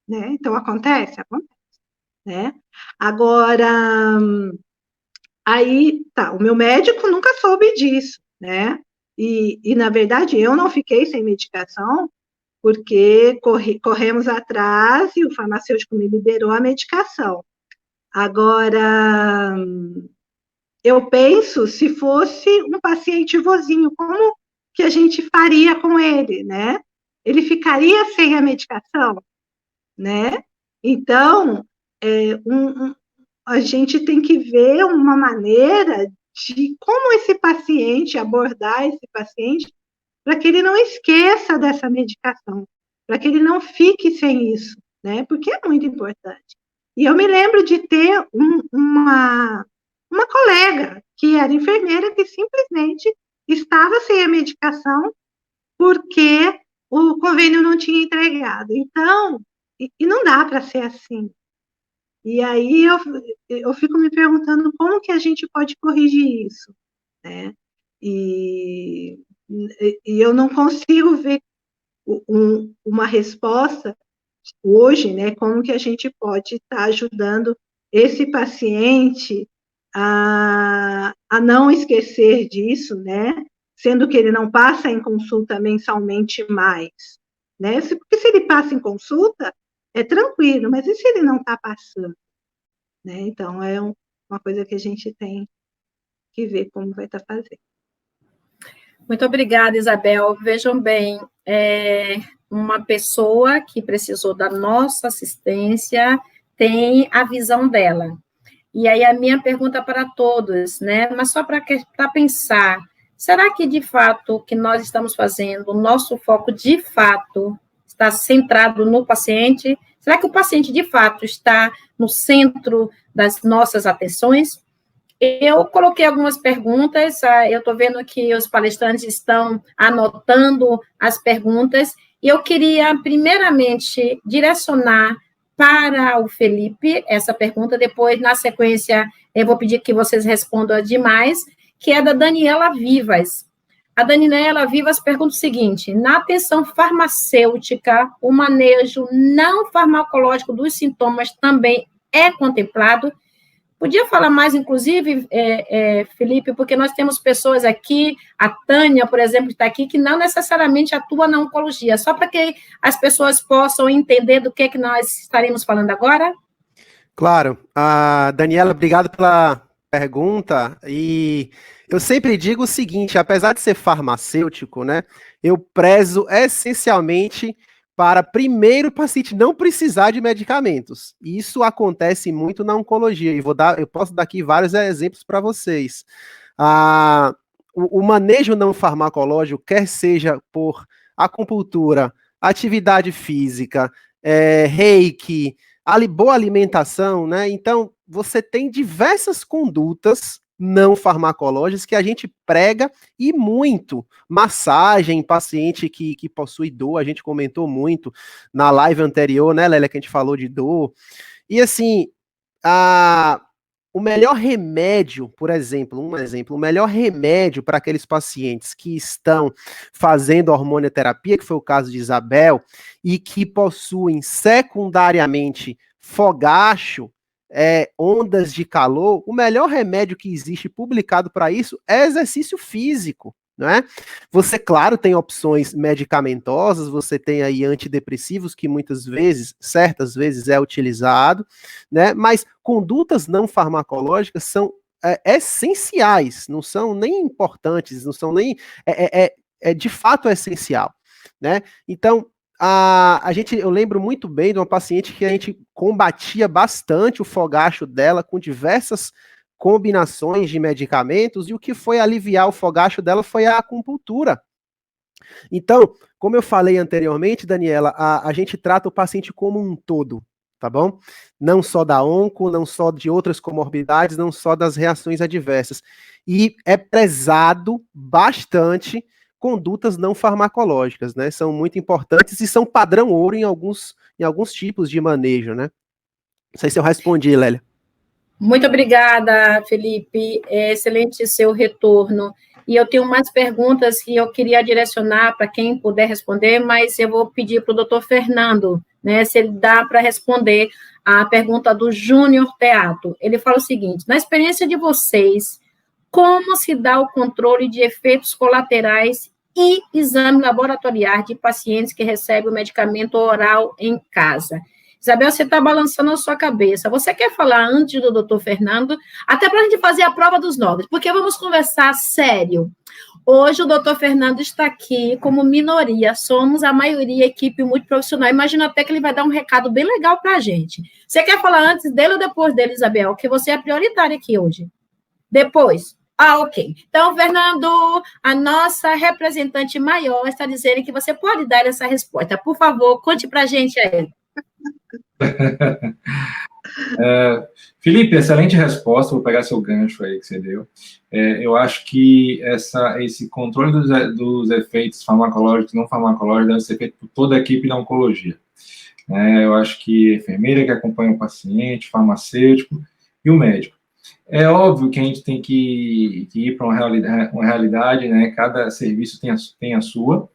Né? Então, acontece, né? Agora, aí, tá, o meu médico nunca soube disso, né? E na verdade, eu não fiquei sem medicação, porque corremos atrás e o farmacêutico me liberou a medicação. Agora, eu penso, se fosse um paciente vozinho, como que a gente faria com ele, né? Ele ficaria sem a medicação? Né? Então, a gente tem que ver uma maneira de como esse paciente, abordar esse paciente, para que ele não esqueça dessa medicação, para que ele não fique sem isso, né? Porque é muito importante. E eu me lembro de ter uma colega que era enfermeira que simplesmente estava sem a medicação porque o convênio não tinha entregado. Então, e não dá para ser assim. E aí eu fico me perguntando como que a gente pode corrigir isso, né? E eu não consigo ver uma resposta hoje, né? Como que a gente pode estar ajudando esse paciente a não esquecer disso, né? Sendo que ele não passa em consulta mensalmente mais, né? Porque se ele passa em consulta, é tranquilo, mas e se ele não está passando, né? Então, é uma coisa que a gente tem que ver como vai estar fazendo. Muito obrigada, Isabel. Vejam bem, uma pessoa que precisou da nossa assistência tem a visão dela. E aí a minha pergunta para todos, né? Mas só para pensar, será que de fato o que nós estamos fazendo, o nosso foco de fato está centrado no paciente? Será que o paciente de fato está no centro das nossas atenções? Eu coloquei algumas perguntas, eu estou vendo que os palestrantes estão anotando as perguntas, e eu queria, primeiramente, direcionar para o Felipe essa pergunta, depois, na sequência, eu vou pedir que vocês respondam demais, que é da Daniela Vivas. A Daniela Vivas pergunta o seguinte: na atenção farmacêutica, o manejo não farmacológico dos sintomas também é contemplado? Podia falar mais, inclusive, Felipe, porque nós temos pessoas aqui, a Tânia, por exemplo, está aqui, que não necessariamente atua na oncologia, só para que as pessoas possam entender do que nós estaremos falando agora. Claro. Daniela, obrigado pela pergunta. E eu sempre digo o seguinte, apesar de ser farmacêutico, né, eu prezo essencialmente para primeiro o paciente não precisar de medicamentos. Isso acontece muito na oncologia, e eu posso dar aqui vários exemplos para vocês. O manejo não farmacológico, quer seja por acupuntura, atividade física, reiki, boa alimentação, né? Então, você tem diversas condutas não farmacológicas que a gente prega, e muito. Massagem em paciente que possui dor, a gente comentou muito na live anterior, né, Lélia, que a gente falou de dor. E assim, o melhor remédio, por exemplo, o melhor remédio para aqueles pacientes que estão fazendo hormonioterapia, que foi o caso de Isabel, e que possuem secundariamente fogacho, ondas de calor, o melhor remédio que existe publicado para isso é exercício físico, não é? Você, claro, tem opções medicamentosas, você tem aí antidepressivos, que muitas vezes, certas vezes é utilizado, né? Mas condutas não farmacológicas são essenciais, não são nem importantes, não são nem, de fato essencial, né? Então, eu lembro muito bem de uma paciente que a gente combatia bastante o fogacho dela com diversas combinações de medicamentos, e o que foi aliviar o fogacho dela foi a acupuntura. Então, como eu falei anteriormente, Daniela, a gente trata o paciente como um todo, tá bom? Não só da onco, não só de outras comorbidades, não só das reações adversas. E é prezado bastante condutas não farmacológicas, né? São muito importantes e são padrão ouro em alguns tipos de manejo, né? Não sei se eu respondi, Lélia. Muito obrigada, Felipe. É excelente seu retorno. E eu tenho mais perguntas que eu queria direcionar para quem puder responder, mas eu vou pedir para o doutor Fernando, né, se ele dá para responder a pergunta do Júnior Teatro. Ele fala o seguinte: na experiência de vocês, como se dá o controle de efeitos colaterais e exame laboratorial de pacientes que recebem o medicamento oral em casa? Isabel, você está balançando a sua cabeça. Você quer falar antes do doutor Fernando? Até para a gente fazer a prova dos 9, porque vamos conversar sério. Hoje o doutor Fernando está aqui como minoria, somos a maioria equipe multiprofissional. Imagina até que ele vai dar um recado bem legal para a gente. Você quer falar antes dele ou depois dele, Isabel? Que você é prioritária aqui hoje. Depois. Ok. Então, Fernando, a nossa representante maior está dizendo que você pode dar essa resposta. Por favor, conte para a gente aí. Felipe, excelente resposta, vou pegar seu gancho aí que você deu. Eu acho que esse controle dos efeitos farmacológicos e não farmacológicos deve ser feito por toda a equipe da oncologia. Eu acho que a enfermeira que acompanha o paciente, o farmacêutico e o médico. É óbvio que a gente tem que ir para uma realidade, né? Cada serviço tem a sua,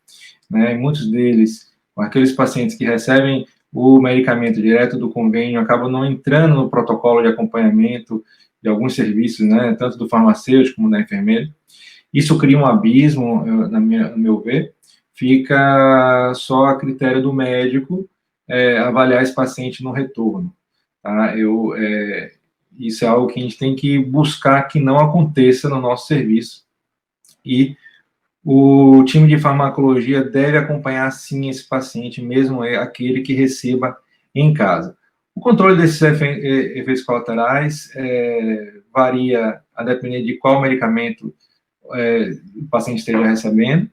né? Muitos deles, aqueles pacientes que recebem o medicamento direto do convênio, acabam não entrando no protocolo de acompanhamento de alguns serviços, né? Tanto do farmacêutico como da enfermeira. Isso cria um abismo, no meu ver, fica só a critério do médico avaliar esse paciente no retorno, tá? Isso é algo que a gente tem que buscar que não aconteça no nosso serviço. E o time de farmacologia deve acompanhar, sim, esse paciente, mesmo aquele que receba em casa. O controle desses efeitos colaterais varia a depender de qual medicamento o paciente esteja recebendo,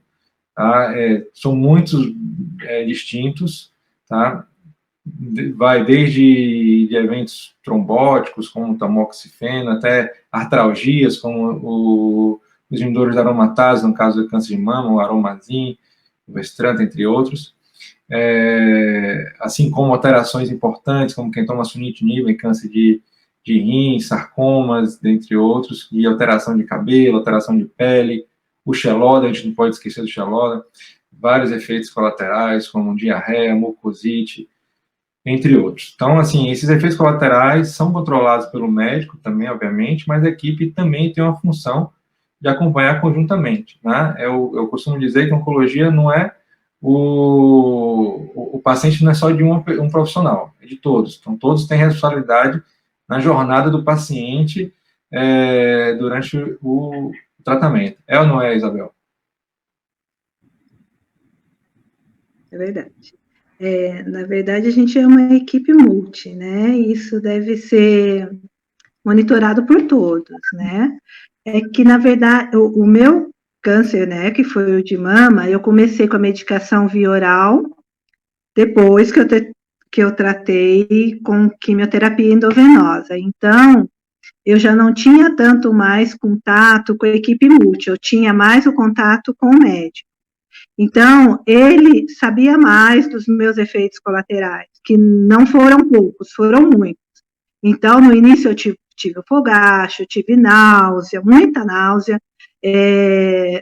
tá? São muitos distintos, tá? Vai desde eventos trombóticos, como tamoxifeno, até artralgias, como os inibidores da aromatase, no caso do câncer de mama, o aromazin, o Vestranta, entre outros. Assim como alterações importantes, como quem toma sunitinib em câncer de rim, sarcomas, dentre outros, e alteração de cabelo, alteração de pele, o Xeloda, a gente não pode esquecer do Xeloda, vários efeitos colaterais, como diarreia, mucosite, entre outros. Então, assim, esses efeitos colaterais são controlados pelo médico também, obviamente, mas a equipe também tem uma função de acompanhar conjuntamente, né? Eu costumo dizer que a oncologia não é o paciente não é só de um profissional, é de todos. Então, todos têm responsabilidade na jornada do paciente durante o tratamento. É ou não é, Isabel? É verdade. Na verdade, a gente é uma equipe multi, né? Isso deve ser monitorado por todos, né? É que, na verdade, o meu câncer, né, que foi o de mama, eu comecei com a medicação via oral, depois que eu tratei com quimioterapia endovenosa. Então, eu já não tinha tanto mais contato com a equipe multi, eu tinha mais o contato com o médico. Então, ele sabia mais dos meus efeitos colaterais, que não foram poucos, foram muitos. Então, no início eu tive fogacho, tive náusea, muita náusea,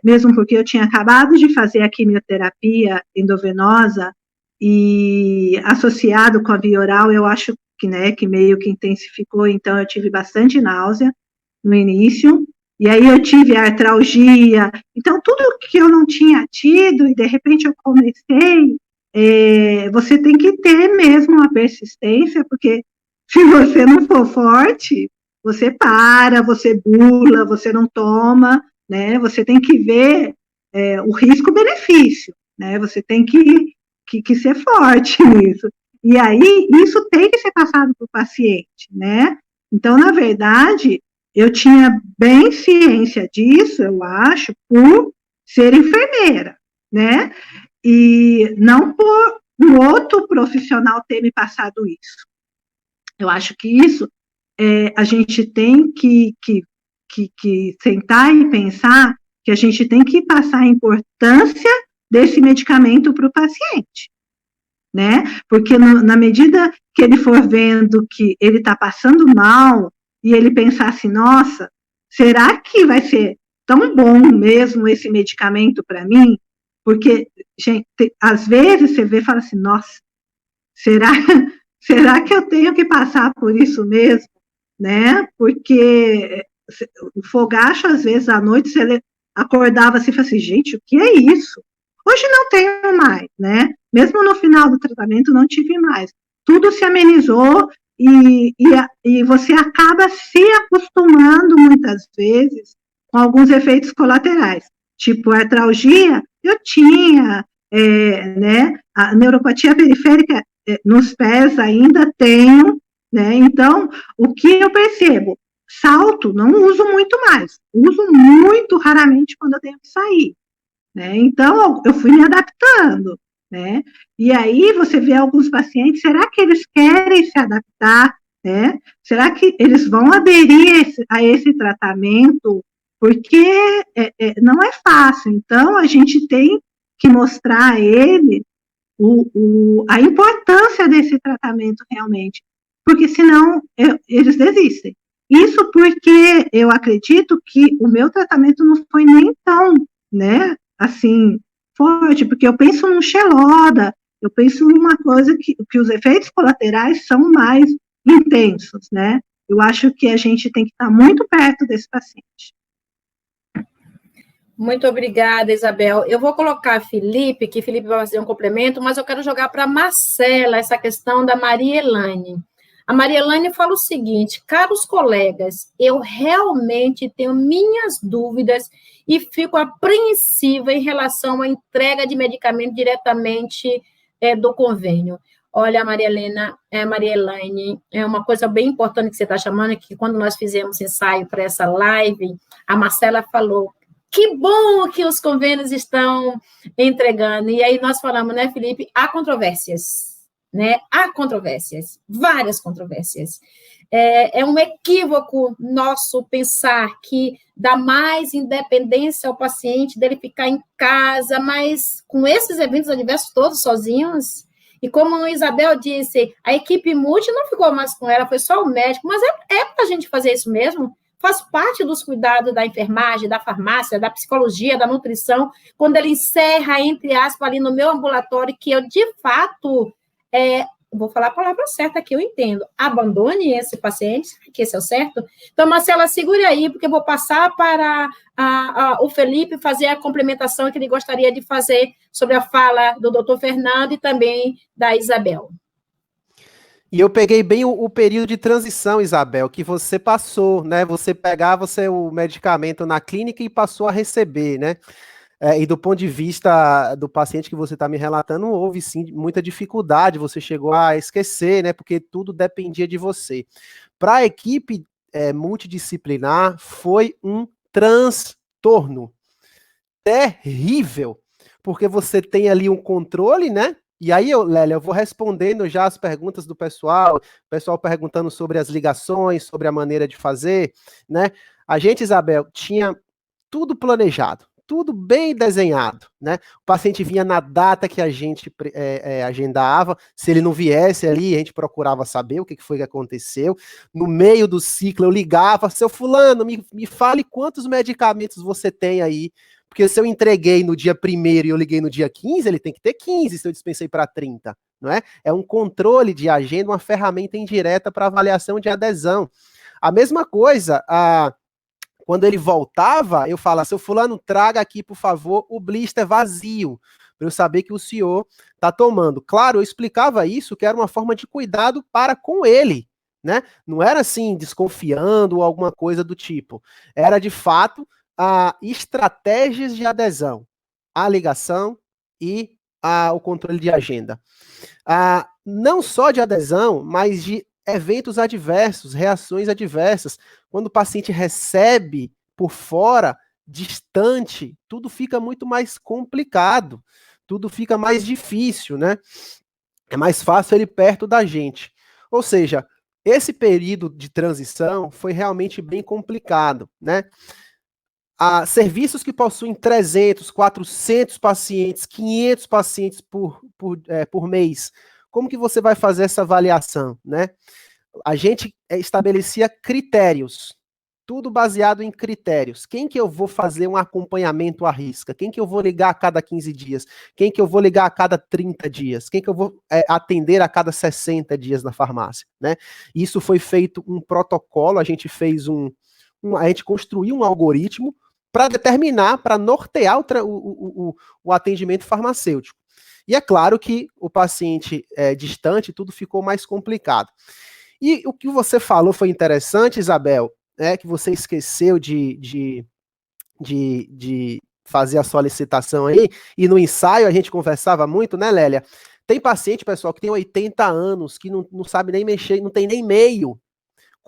mesmo porque eu tinha acabado de fazer a quimioterapia endovenosa e associado com a via oral, eu acho que, né, que meio que intensificou, então eu tive bastante náusea no início, e aí eu tive artralgia, então tudo que eu não tinha tido, e de repente eu comecei, você tem que ter mesmo uma persistência, porque se você não for forte, você para, você bula, você não toma, né? Você tem que ver o risco-benefício, né? Você tem que ser forte nisso. E aí, isso tem que ser passado para o paciente, né? Então, na verdade, eu tinha bem ciência disso, eu acho, por ser enfermeira, né? E não por um outro profissional ter me passado isso. Eu acho que isso a gente tem que sentar e pensar que a gente tem que passar a importância desse medicamento para o paciente, né? Porque na medida que ele for vendo que ele está passando mal e ele pensar assim, nossa, será que vai ser tão bom mesmo esse medicamento para mim? Porque, gente, às vezes você vê e fala assim, nossa, será que eu tenho que passar por isso mesmo? Né? Porque o fogacho, às vezes, à noite, você acordava assim e falava assim, gente, o que é isso? Hoje não tenho mais, né? Mesmo no final do tratamento, não tive mais. Tudo se amenizou e você acaba se acostumando, muitas vezes, com alguns efeitos colaterais. Tipo, a artralgia, eu tinha, né? A neuropatia periférica nos pés ainda tenho, né? Então, o que eu percebo? Salto, não uso muito mais. Uso muito raramente quando eu tenho que sair, né? Então, eu fui me adaptando, né? E aí você vê alguns pacientes, será que eles querem se adaptar, né? Será que eles vão aderir a esse tratamento? Porque não é fácil. Então, a gente tem que mostrar a ele a importância desse tratamento realmente, porque senão eles desistem. Isso porque eu acredito que o meu tratamento não foi nem tão, né, assim, forte, porque eu penso num Xeloda, eu penso em uma coisa que os efeitos colaterais são mais intensos, né? Eu acho que a gente tem que estar muito perto desse paciente. Muito obrigada, Isabel. Eu vou colocar Felipe, que Felipe vai fazer um complemento, mas eu quero jogar para a Marcela essa questão da Maria Elaine. A Maria Elaine fala o seguinte: caros colegas, eu realmente tenho minhas dúvidas e fico apreensiva em relação à entrega de medicamento diretamente do convênio. Olha, Maria Elaine, é uma coisa bem importante que você está chamando, que quando nós fizemos ensaio para essa live, a Marcela falou: que bom que os convênios estão entregando. E aí nós falamos, né, Felipe, há controvérsias, né? Há controvérsias, várias controvérsias. É um equívoco nosso pensar que dá mais independência ao paciente dele ficar em casa, mas com esses eventos adversos todos sozinhos. E como a Isabel disse, a equipe multi não ficou mais com ela, foi só o médico, mas é para a gente fazer isso mesmo. Faz parte dos cuidados da enfermagem, da farmácia, da psicologia, da nutrição, quando ele encerra, entre aspas, ali no meu ambulatório, que eu, de fato, vou falar a palavra certa aqui, eu entendo, abandone esse paciente, que esse é o certo. Então, Marcela, segure aí, porque eu vou passar para o Felipe fazer a complementação que ele gostaria de fazer sobre a fala do doutor Fernando e também da Isabel. E eu peguei bem o período de transição, Isabel, que você passou, né? Você pegava o medicamento na clínica e passou a receber, né? E do ponto de vista do paciente que você está me relatando, houve sim muita dificuldade, você chegou a esquecer, né? Porque tudo dependia de você. Para a equipe multidisciplinar, foi um transtorno terrível, porque você tem ali um controle, né? E aí, Lélia, eu vou respondendo já as perguntas do pessoal, o pessoal perguntando sobre as ligações, sobre a maneira de fazer, né? A gente, Isabel, tinha tudo planejado, tudo bem desenhado, né? O paciente vinha na data que a gente agendava, se ele não viesse ali, a gente procurava saber o que foi que aconteceu. No meio do ciclo, eu ligava, seu fulano, me fale quantos medicamentos você tem aí, porque se eu entreguei no dia 1º e eu liguei no dia 15, ele tem que ter 15 se eu dispensei para 30, não é? É um controle de agenda, uma ferramenta indireta para avaliação de adesão. A mesma coisa, quando ele voltava, eu falava, seu fulano, traga aqui, por favor, o blister vazio, para eu saber que o senhor está tomando. Claro, eu explicava isso, que era uma forma de cuidado para com ele, né? Não era assim, desconfiando ou alguma coisa do tipo. Era, de fato, estratégias de adesão, a ligação e o controle de agenda. Não só de adesão, mas de eventos adversos, reações adversas. Quando o paciente recebe por fora, distante, tudo fica muito mais complicado, tudo fica mais difícil, né? É mais fácil ele perto da gente. Ou seja, esse período de transição foi realmente bem complicado, né? Serviços que possuem 300, 400 pacientes, 500 pacientes por mês, como que você vai fazer essa avaliação, né? A gente estabelecia critérios, tudo baseado em critérios. Quem que eu vou fazer um acompanhamento à risca? Quem que eu vou ligar a cada 15 dias? Quem que eu vou ligar a cada 30 dias? Quem que eu vou atender a cada 60 dias na farmácia, né? Isso foi feito um protocolo, a gente fez a gente construiu um algoritmo para determinar, para nortear o atendimento farmacêutico. E é claro que o paciente distante, tudo ficou mais complicado. E o que você falou foi interessante, Isabel, que você esqueceu de fazer a solicitação aí, e no ensaio a gente conversava muito, né, Lélia? Tem paciente, pessoal, que tem 80 anos, que não sabe nem mexer, não tem nem e-mail.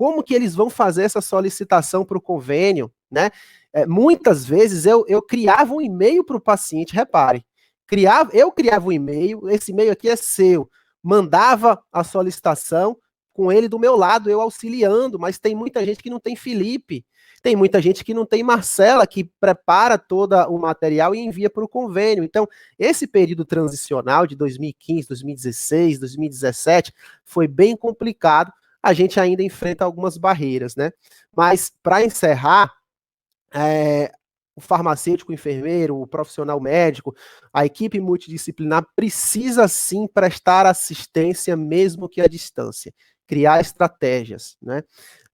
como que eles vão fazer essa solicitação para o convênio, né? Muitas vezes eu criava um e-mail para o paciente, repare, eu criava um e-mail, esse e-mail aqui é seu, mandava a solicitação com ele do meu lado, eu auxiliando, mas tem muita gente que não tem Felipe, tem muita gente que não tem Marcela, que prepara todo o material e envia para o convênio. Então, esse período transicional de 2015, 2016, 2017 foi bem complicado. A gente ainda enfrenta algumas barreiras, né? Mas, para encerrar, o farmacêutico, o enfermeiro, o profissional médico, a equipe multidisciplinar precisa sim prestar assistência, mesmo que à distância, criar estratégias, né?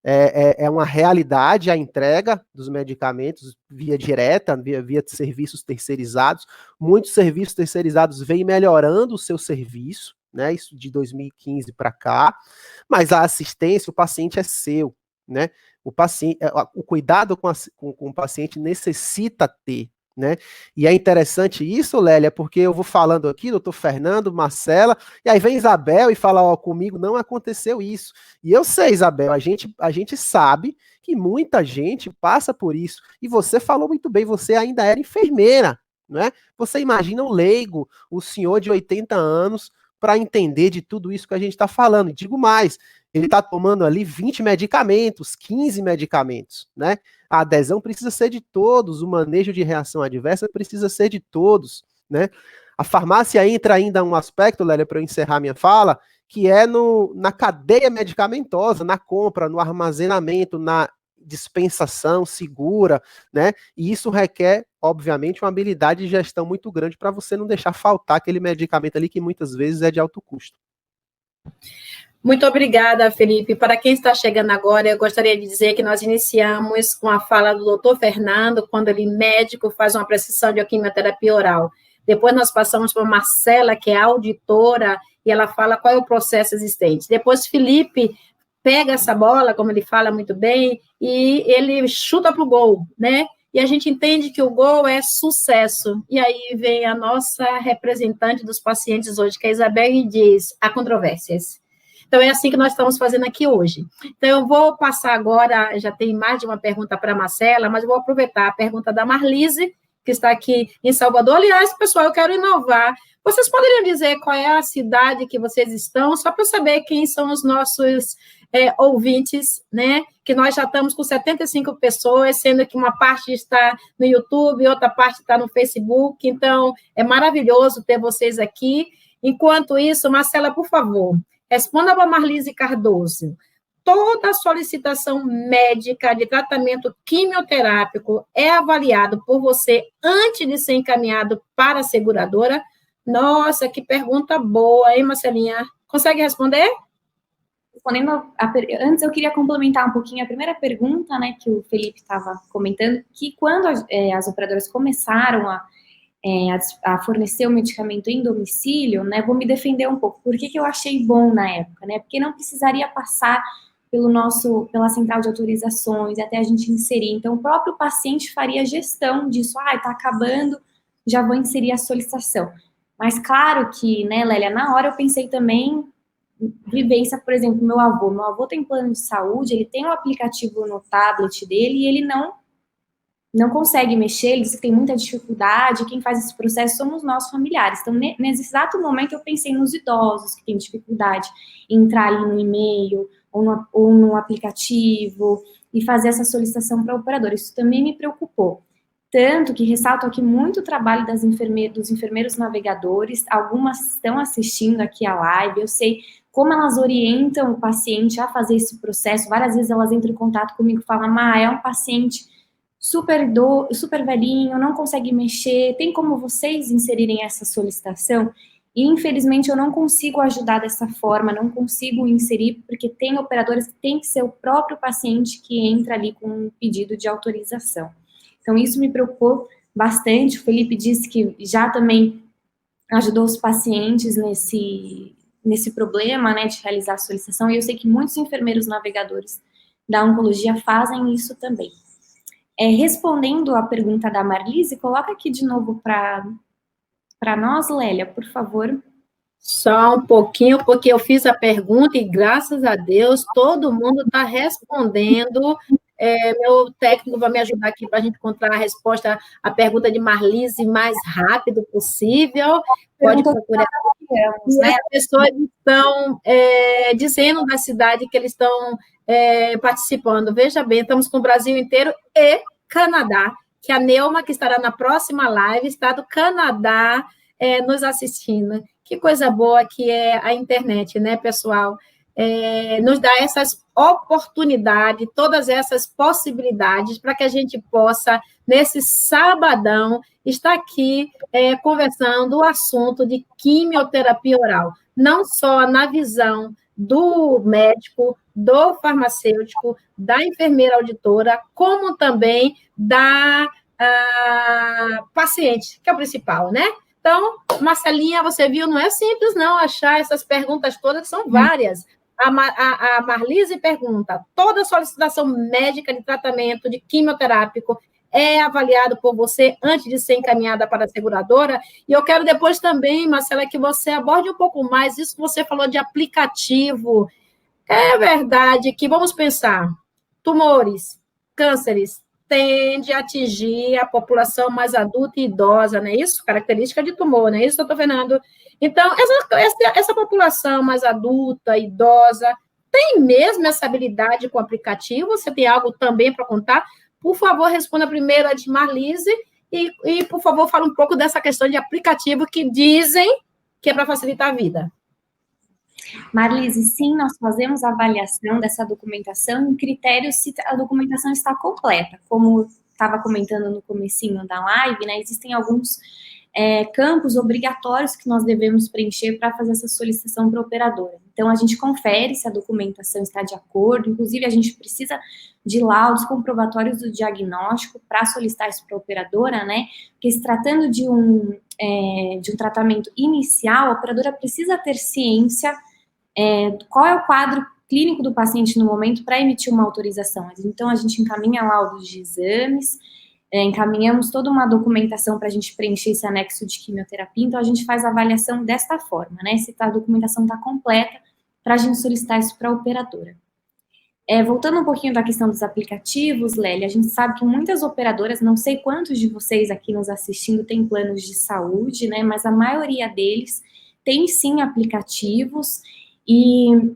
É uma realidade a entrega dos medicamentos via direta, via serviços terceirizados. Muitos serviços terceirizados vêm melhorando o seu serviço, né? Isso de 2015 para cá, mas a assistência, o paciente é seu, né? O cuidado com o paciente necessita ter, né? E é interessante isso, Lélia, porque eu vou falando aqui, doutor Fernando, Marcela, e aí vem Isabel e fala, ó, comigo não aconteceu isso. E eu sei, Isabel, a gente sabe que muita gente passa por isso. E você falou muito bem, você ainda era enfermeira, né? Você imagina o leigo, o senhor de 80 anos, para entender de tudo isso que a gente está falando. E digo mais, ele está tomando ali 20 medicamentos, 15 medicamentos, né? A adesão precisa ser de todos, o manejo de reação adversa precisa ser de todos, né? A farmácia entra ainda um aspecto, Lélia, para eu encerrar minha fala, que é na cadeia medicamentosa, na compra, no armazenamento, na dispensação segura, né? E isso requer, obviamente, uma habilidade de gestão muito grande para você não deixar faltar aquele medicamento ali que muitas vezes é de alto custo. Muito obrigada, Felipe. Para quem está chegando agora, eu gostaria de dizer que nós iniciamos com a fala do doutor Fernando, quando ele, médico, faz uma prescrição de quimioterapia oral. Depois nós passamos para Marcela, que é auditora, e ela fala qual é o processo existente. Depois Felipe pega essa bola, como ele fala muito bem, e ele chuta para o gol, né? E a gente entende que o gol é sucesso. E aí vem a nossa representante dos pacientes hoje, que é a Isabel, e diz, há controvérsias. Então, é assim que nós estamos fazendo aqui hoje. Então, eu vou passar agora, já tem mais de uma pergunta para a Marcela, mas eu vou aproveitar a pergunta da Marlise, que está aqui em Salvador. Aliás, pessoal, eu quero inovar. Vocês poderiam dizer qual é a cidade que vocês estão, só para eu saber quem são os nossos ouvintes, né? Que nós já estamos com 75 pessoas, sendo que uma parte está no YouTube, outra parte está no Facebook. Então, é maravilhoso ter vocês aqui. Enquanto isso, Marcela, por favor, responda para a Marlise Cardoso. Toda solicitação médica de tratamento quimioterápico é avaliado por você antes de ser encaminhado para a seguradora? Nossa, que pergunta boa, hein, Marcelinha? Consegue responder? Antes, eu queria complementar um pouquinho a primeira pergunta, né, que o Felipe estava comentando, que quando as operadoras começaram a fornecer o medicamento em domicílio, né, vou me defender um pouco. Por que eu achei bom na época, né? Porque não precisaria passar pela central de autorizações até a gente inserir. Então, o próprio paciente faria gestão disso. Está acabando, já vou inserir a solicitação. Mas claro que, né, Lélia, na hora eu pensei também vivência, por exemplo, meu avô tem plano de saúde, ele tem um aplicativo no tablet dele e ele não consegue mexer, ele diz que tem muita dificuldade, quem faz esse processo somos nós familiares. Então, nesse exato momento, eu pensei nos idosos que têm dificuldade em entrar ali no e-mail ou no aplicativo e fazer essa solicitação para o operador. Isso também me preocupou. Tanto que ressalto aqui muito o trabalho dos enfermeiros navegadores, algumas estão assistindo aqui a live, eu sei como elas orientam o paciente a fazer esse processo. Várias vezes elas entram em contato comigo e falam, é um paciente super velhinho, não consegue mexer, tem como vocês inserirem essa solicitação? E, infelizmente, eu não consigo ajudar dessa forma, não consigo inserir, porque tem operadores que tem que ser o próprio paciente que entra ali com um pedido de autorização. Então, isso me preocupou bastante. O Felipe disse que já também ajudou os pacientes nesse problema, né, de realizar a solicitação, e eu sei que muitos enfermeiros navegadores da oncologia fazem isso também. Respondendo à pergunta da Marlise, coloca aqui de novo para nós, Lélia, por favor. Só um pouquinho, porque eu fiz a pergunta e, graças a Deus, todo mundo está respondendo. Meu técnico vai me ajudar aqui para a gente encontrar a resposta à pergunta de Marlise mais rápido possível. Pode procurar. E as pessoas estão dizendo da cidade que eles estão participando. Veja bem, estamos com o Brasil inteiro e Canadá, que a Neuma, que estará na próxima live, está do Canadá nos assistindo. Que coisa boa que é a internet, né, pessoal? Nos dá essas oportunidades, todas essas possibilidades para que a gente possa, nesse sabadão, estar aqui conversando o assunto de quimioterapia oral, não só na visão do médico, do farmacêutico, da enfermeira auditora, como também da paciente, que é o principal, né? Então, Marcelinha, você viu, não é simples não achar essas perguntas todas, que são várias. A Marlise pergunta, toda solicitação médica de tratamento de quimioterápico é avaliado por você antes de ser encaminhada para a seguradora? E eu quero depois também, Marcela, que você aborde um pouco mais isso que você falou de aplicativo. É verdade que, vamos pensar, tumores, cânceres, tende a atingir a população mais adulta e idosa, não é isso? Característica de tumor, não é isso, doutor Fernando? Então, essa população mais adulta, idosa, tem mesmo essa habilidade com o aplicativo? Você tem algo também para contar? Por favor, responda primeiro a de Marlise e, por favor, fala um pouco dessa questão de aplicativo que dizem que é para facilitar a vida. Marlise, sim, nós fazemos a avaliação dessa documentação em critérios se a documentação está completa. Como estava comentando no comecinho da live, né, existem alguns campos obrigatórios que nós devemos preencher para fazer essa solicitação para a operadora. Então, a gente confere se a documentação está de acordo, inclusive a gente precisa de laudos comprobatórios do diagnóstico para solicitar isso para a operadora, né, porque se tratando de um tratamento inicial, a operadora precisa ter ciência qual é o quadro clínico do paciente no momento para emitir uma autorização. Então, a gente encaminha laudos de exames, encaminhamos toda uma documentação para a gente preencher esse anexo de quimioterapia, então a gente faz a avaliação desta forma, né, se a documentação está completa, para a gente solicitar isso para a operadora. Voltando um pouquinho da questão dos aplicativos, Lélia, a gente sabe que muitas operadoras, não sei quantos de vocês aqui nos assistindo têm planos de saúde, né, mas a maioria deles tem sim aplicativos. E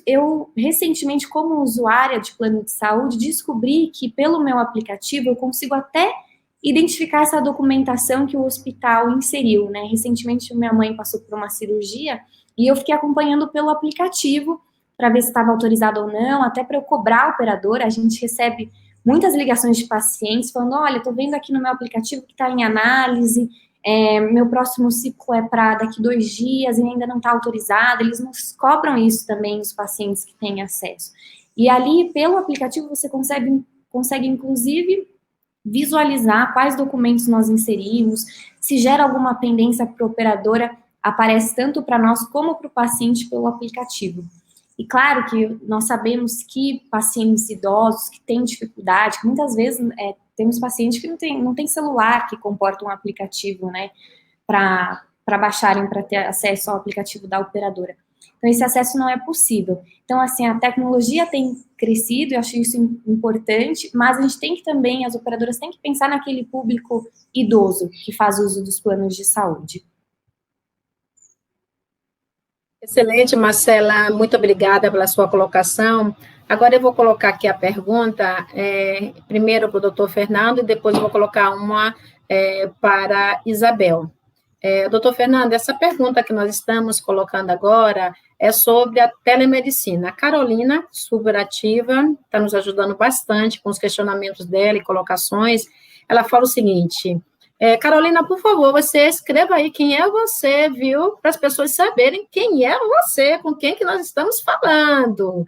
eu recentemente, como usuária de plano de saúde, descobri que pelo meu aplicativo eu consigo até identificar essa documentação que o hospital inseriu, né? Recentemente minha mãe passou por uma cirurgia e eu fiquei acompanhando pelo aplicativo para ver se estava autorizado ou não, até para eu cobrar a operadora. A gente recebe muitas ligações de pacientes falando, olha, estou vendo aqui no meu aplicativo que está em análise, meu próximo ciclo é para daqui 2 dias e ainda não está autorizado. Eles nos cobram isso também, os pacientes que têm acesso. E ali, pelo aplicativo, você consegue inclusive, visualizar quais documentos nós inserimos, se gera alguma pendência para a operadora, aparece tanto para nós como para o paciente pelo aplicativo. E claro que nós sabemos que pacientes idosos que têm dificuldade, que muitas vezes temos pacientes que não tem celular que comporta um aplicativo, né, para baixarem, para ter acesso ao aplicativo da operadora. Então, esse acesso não é possível. Então, assim, a tecnologia tem crescido, eu acho isso importante, mas a gente tem que também, as operadoras têm que pensar naquele público idoso que faz uso dos planos de saúde. Excelente, Marcela, muito obrigada pela sua colocação. Agora eu vou colocar aqui a pergunta, primeiro para o doutor Fernando, e depois eu vou colocar uma para Isabel. Doutor Fernando, essa pergunta que nós estamos colocando agora é sobre a telemedicina. A Carolina, super ativa, está nos ajudando bastante com os questionamentos dela e colocações. Ela fala o seguinte... Carolina, por favor, você escreva aí quem é você, viu? Para as pessoas saberem quem é você, com quem que nós estamos falando.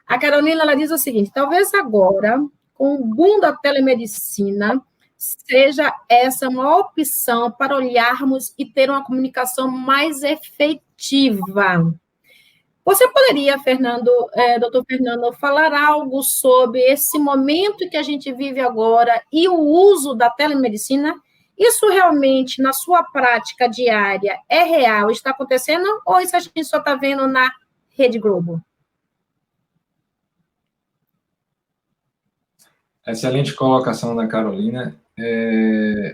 A Carolina, ela diz o seguinte, talvez agora, com o boom da telemedicina, seja essa uma opção para olharmos e ter uma comunicação mais efetiva. Você poderia, doutor Fernando, falar algo sobre esse momento que a gente vive agora e o uso da telemedicina? Isso realmente, na sua prática diária, é real, está acontecendo, ou isso a gente só está vendo na Rede Globo? Excelente colocação da Carolina.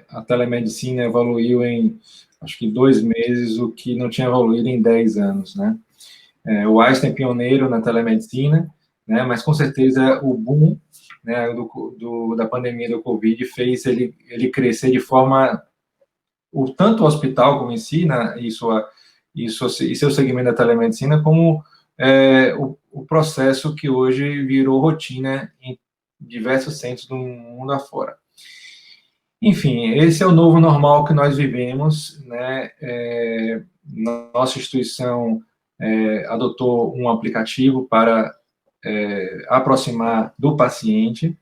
A telemedicina evoluiu em, acho que 2 meses, o que não tinha evoluído em 10 anos, né? O Einstein é pioneiro na telemedicina, né? Mas com certeza o boom, né, da pandemia do Covid fez ele crescer de forma, tanto o hospital como em si, né, e seu segmento da telemedicina, como o processo que hoje virou rotina em diversos centros do mundo afora. Enfim, esse é o novo normal que nós vivemos, né? Nossa instituição adotou um aplicativo para aproximar do paciente,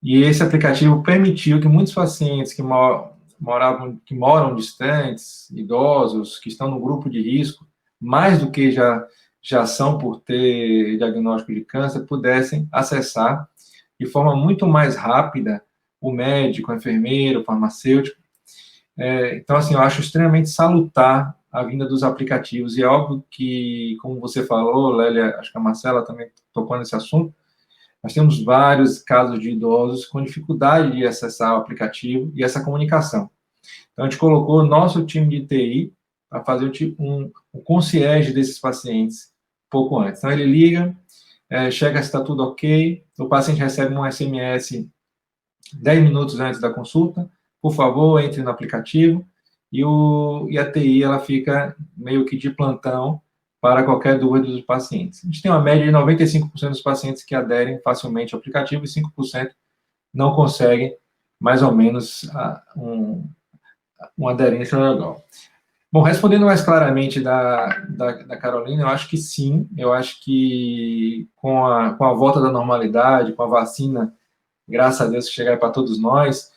e esse aplicativo permitiu que muitos pacientes que moram distantes, idosos, que estão no grupo de risco, mais do que já são por ter diagnóstico de câncer, pudessem acessar de forma muito mais rápida o médico, o enfermeiro, o farmacêutico. Então, assim, eu acho extremamente salutar a vinda dos aplicativos, e é óbvio que, como você falou, Lélia, acho que a Marcela também tocou nesse assunto, nós temos vários casos de idosos com dificuldade de acessar o aplicativo e essa comunicação. Então, a gente colocou o nosso time de TI para fazer um concierge desses pacientes pouco antes. Então, ele liga, chega se está tudo ok, o paciente recebe um SMS 10 minutos antes da consulta, por favor, entre no aplicativo, e a TI ela fica meio que de plantão para qualquer dúvida dos pacientes. A gente tem uma média de 95% dos pacientes que aderem facilmente ao aplicativo e 5% não conseguem, mais ou menos, uma aderência legal. Bom, respondendo mais claramente da Carolina, eu acho que sim, eu acho que com a volta da normalidade, com a vacina, graças a Deus, que chegar para todos nós,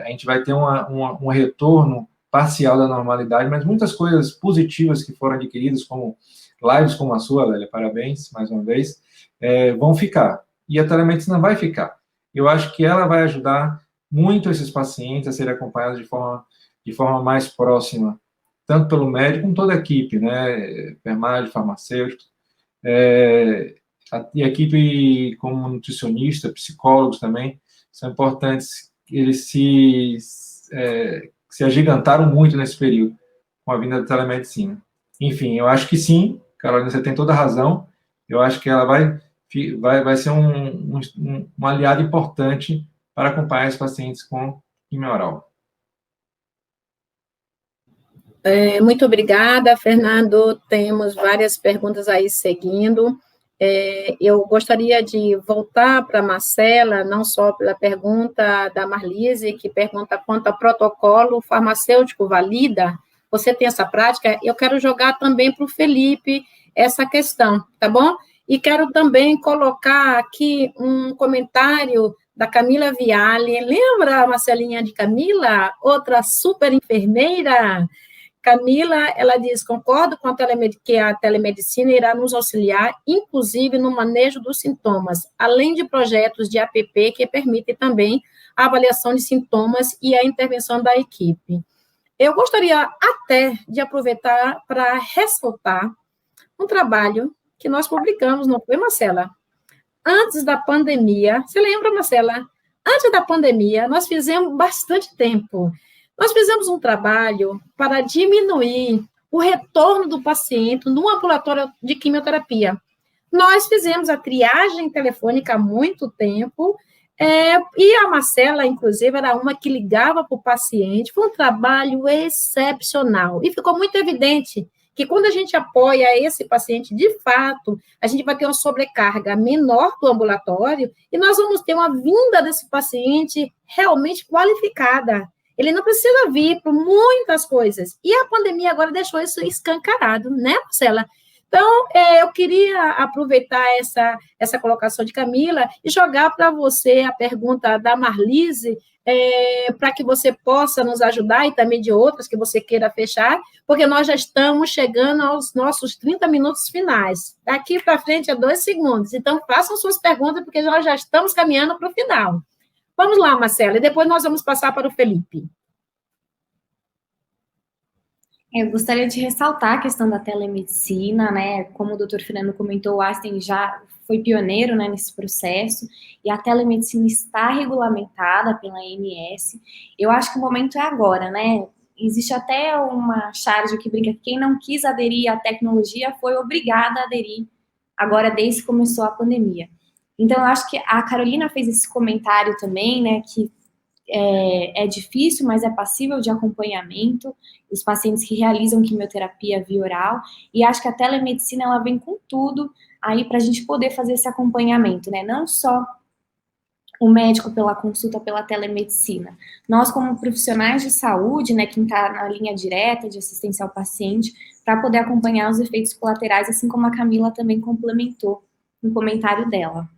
a gente vai ter um retorno parcial da normalidade, mas muitas coisas positivas que foram adquiridas, como lives como a sua, Lélia, parabéns, mais uma vez, vão ficar. E a telemedicina vai ficar. Eu acho que ela vai ajudar muito esses pacientes a serem acompanhados de forma mais próxima, tanto pelo médico como toda a equipe, né, enfermagem, farmacêutico, e a equipe como nutricionista, psicólogos também, são importantes. Eles se agigantaram muito nesse período, com a vinda da telemedicina. Enfim, eu acho que sim, Carolina, você tem toda a razão, eu acho que ela vai ser um aliado importante para acompanhar os pacientes com quimio oral. Muito obrigada, Fernando. Temos várias perguntas aí seguindo. Eu gostaria de voltar para a Marcela, não só pela pergunta da Marlise, que pergunta quanto ao protocolo farmacêutico valida. Você tem essa prática? Eu quero jogar também para o Felipe essa questão, tá bom? E quero também colocar aqui um comentário da Camila Viale. Lembra, Marcelinha, de Camila? Outra super enfermeira? Camila, ela diz, concordo com que a telemedicina irá nos auxiliar, inclusive no manejo dos sintomas, além de projetos de app que permitem também a avaliação de sintomas e a intervenção da equipe. Eu gostaria até de aproveitar para ressaltar um trabalho que nós publicamos, não foi, Marcela? Antes da pandemia, você lembra, Marcela? Antes da pandemia, nós fizemos bastante tempo. Nós fizemos um trabalho para diminuir o retorno do paciente no ambulatório de quimioterapia. Nós fizemos a triagem telefônica há muito tempo, e a Marcela, inclusive, era uma que ligava para o paciente. Foi um trabalho excepcional. E ficou muito evidente que quando a gente apoia esse paciente, de fato, a gente vai ter uma sobrecarga menor do ambulatório e nós vamos ter uma vinda desse paciente realmente qualificada. Ele não precisa vir por muitas coisas. E a pandemia agora deixou isso escancarado, né, Marcela? Então, eu queria aproveitar essa colocação de Camila e jogar para você a pergunta da Marlise, para que você possa nos ajudar e também de outras que você queira fechar, porque nós já estamos chegando aos nossos 30 minutos finais. Daqui para frente é 2 segundos. Então, façam suas perguntas, porque nós já estamos caminhando para o final. Vamos lá, Marcela, e depois nós vamos passar para o Felipe. Eu gostaria de ressaltar a questão da telemedicina, né? Como o doutor Fernando comentou, o Einstein já foi pioneiro, né, nesse processo, e a telemedicina está regulamentada pela ANS. Eu acho que o momento é agora, né? Existe até uma charge que brinca que quem não quis aderir à tecnologia foi obrigada a aderir agora, desde que começou a pandemia. Então, eu acho que a Carolina fez esse comentário também, né, que é difícil, mas é passível de acompanhamento, os pacientes que realizam quimioterapia via oral, e acho que a telemedicina, ela vem com tudo aí para a gente poder fazer esse acompanhamento, né, não só o médico pela consulta pela telemedicina, nós como profissionais de saúde, né, quem está na linha direta de assistência ao paciente, para poder acompanhar os efeitos colaterais, assim como a Camila também complementou no comentário dela.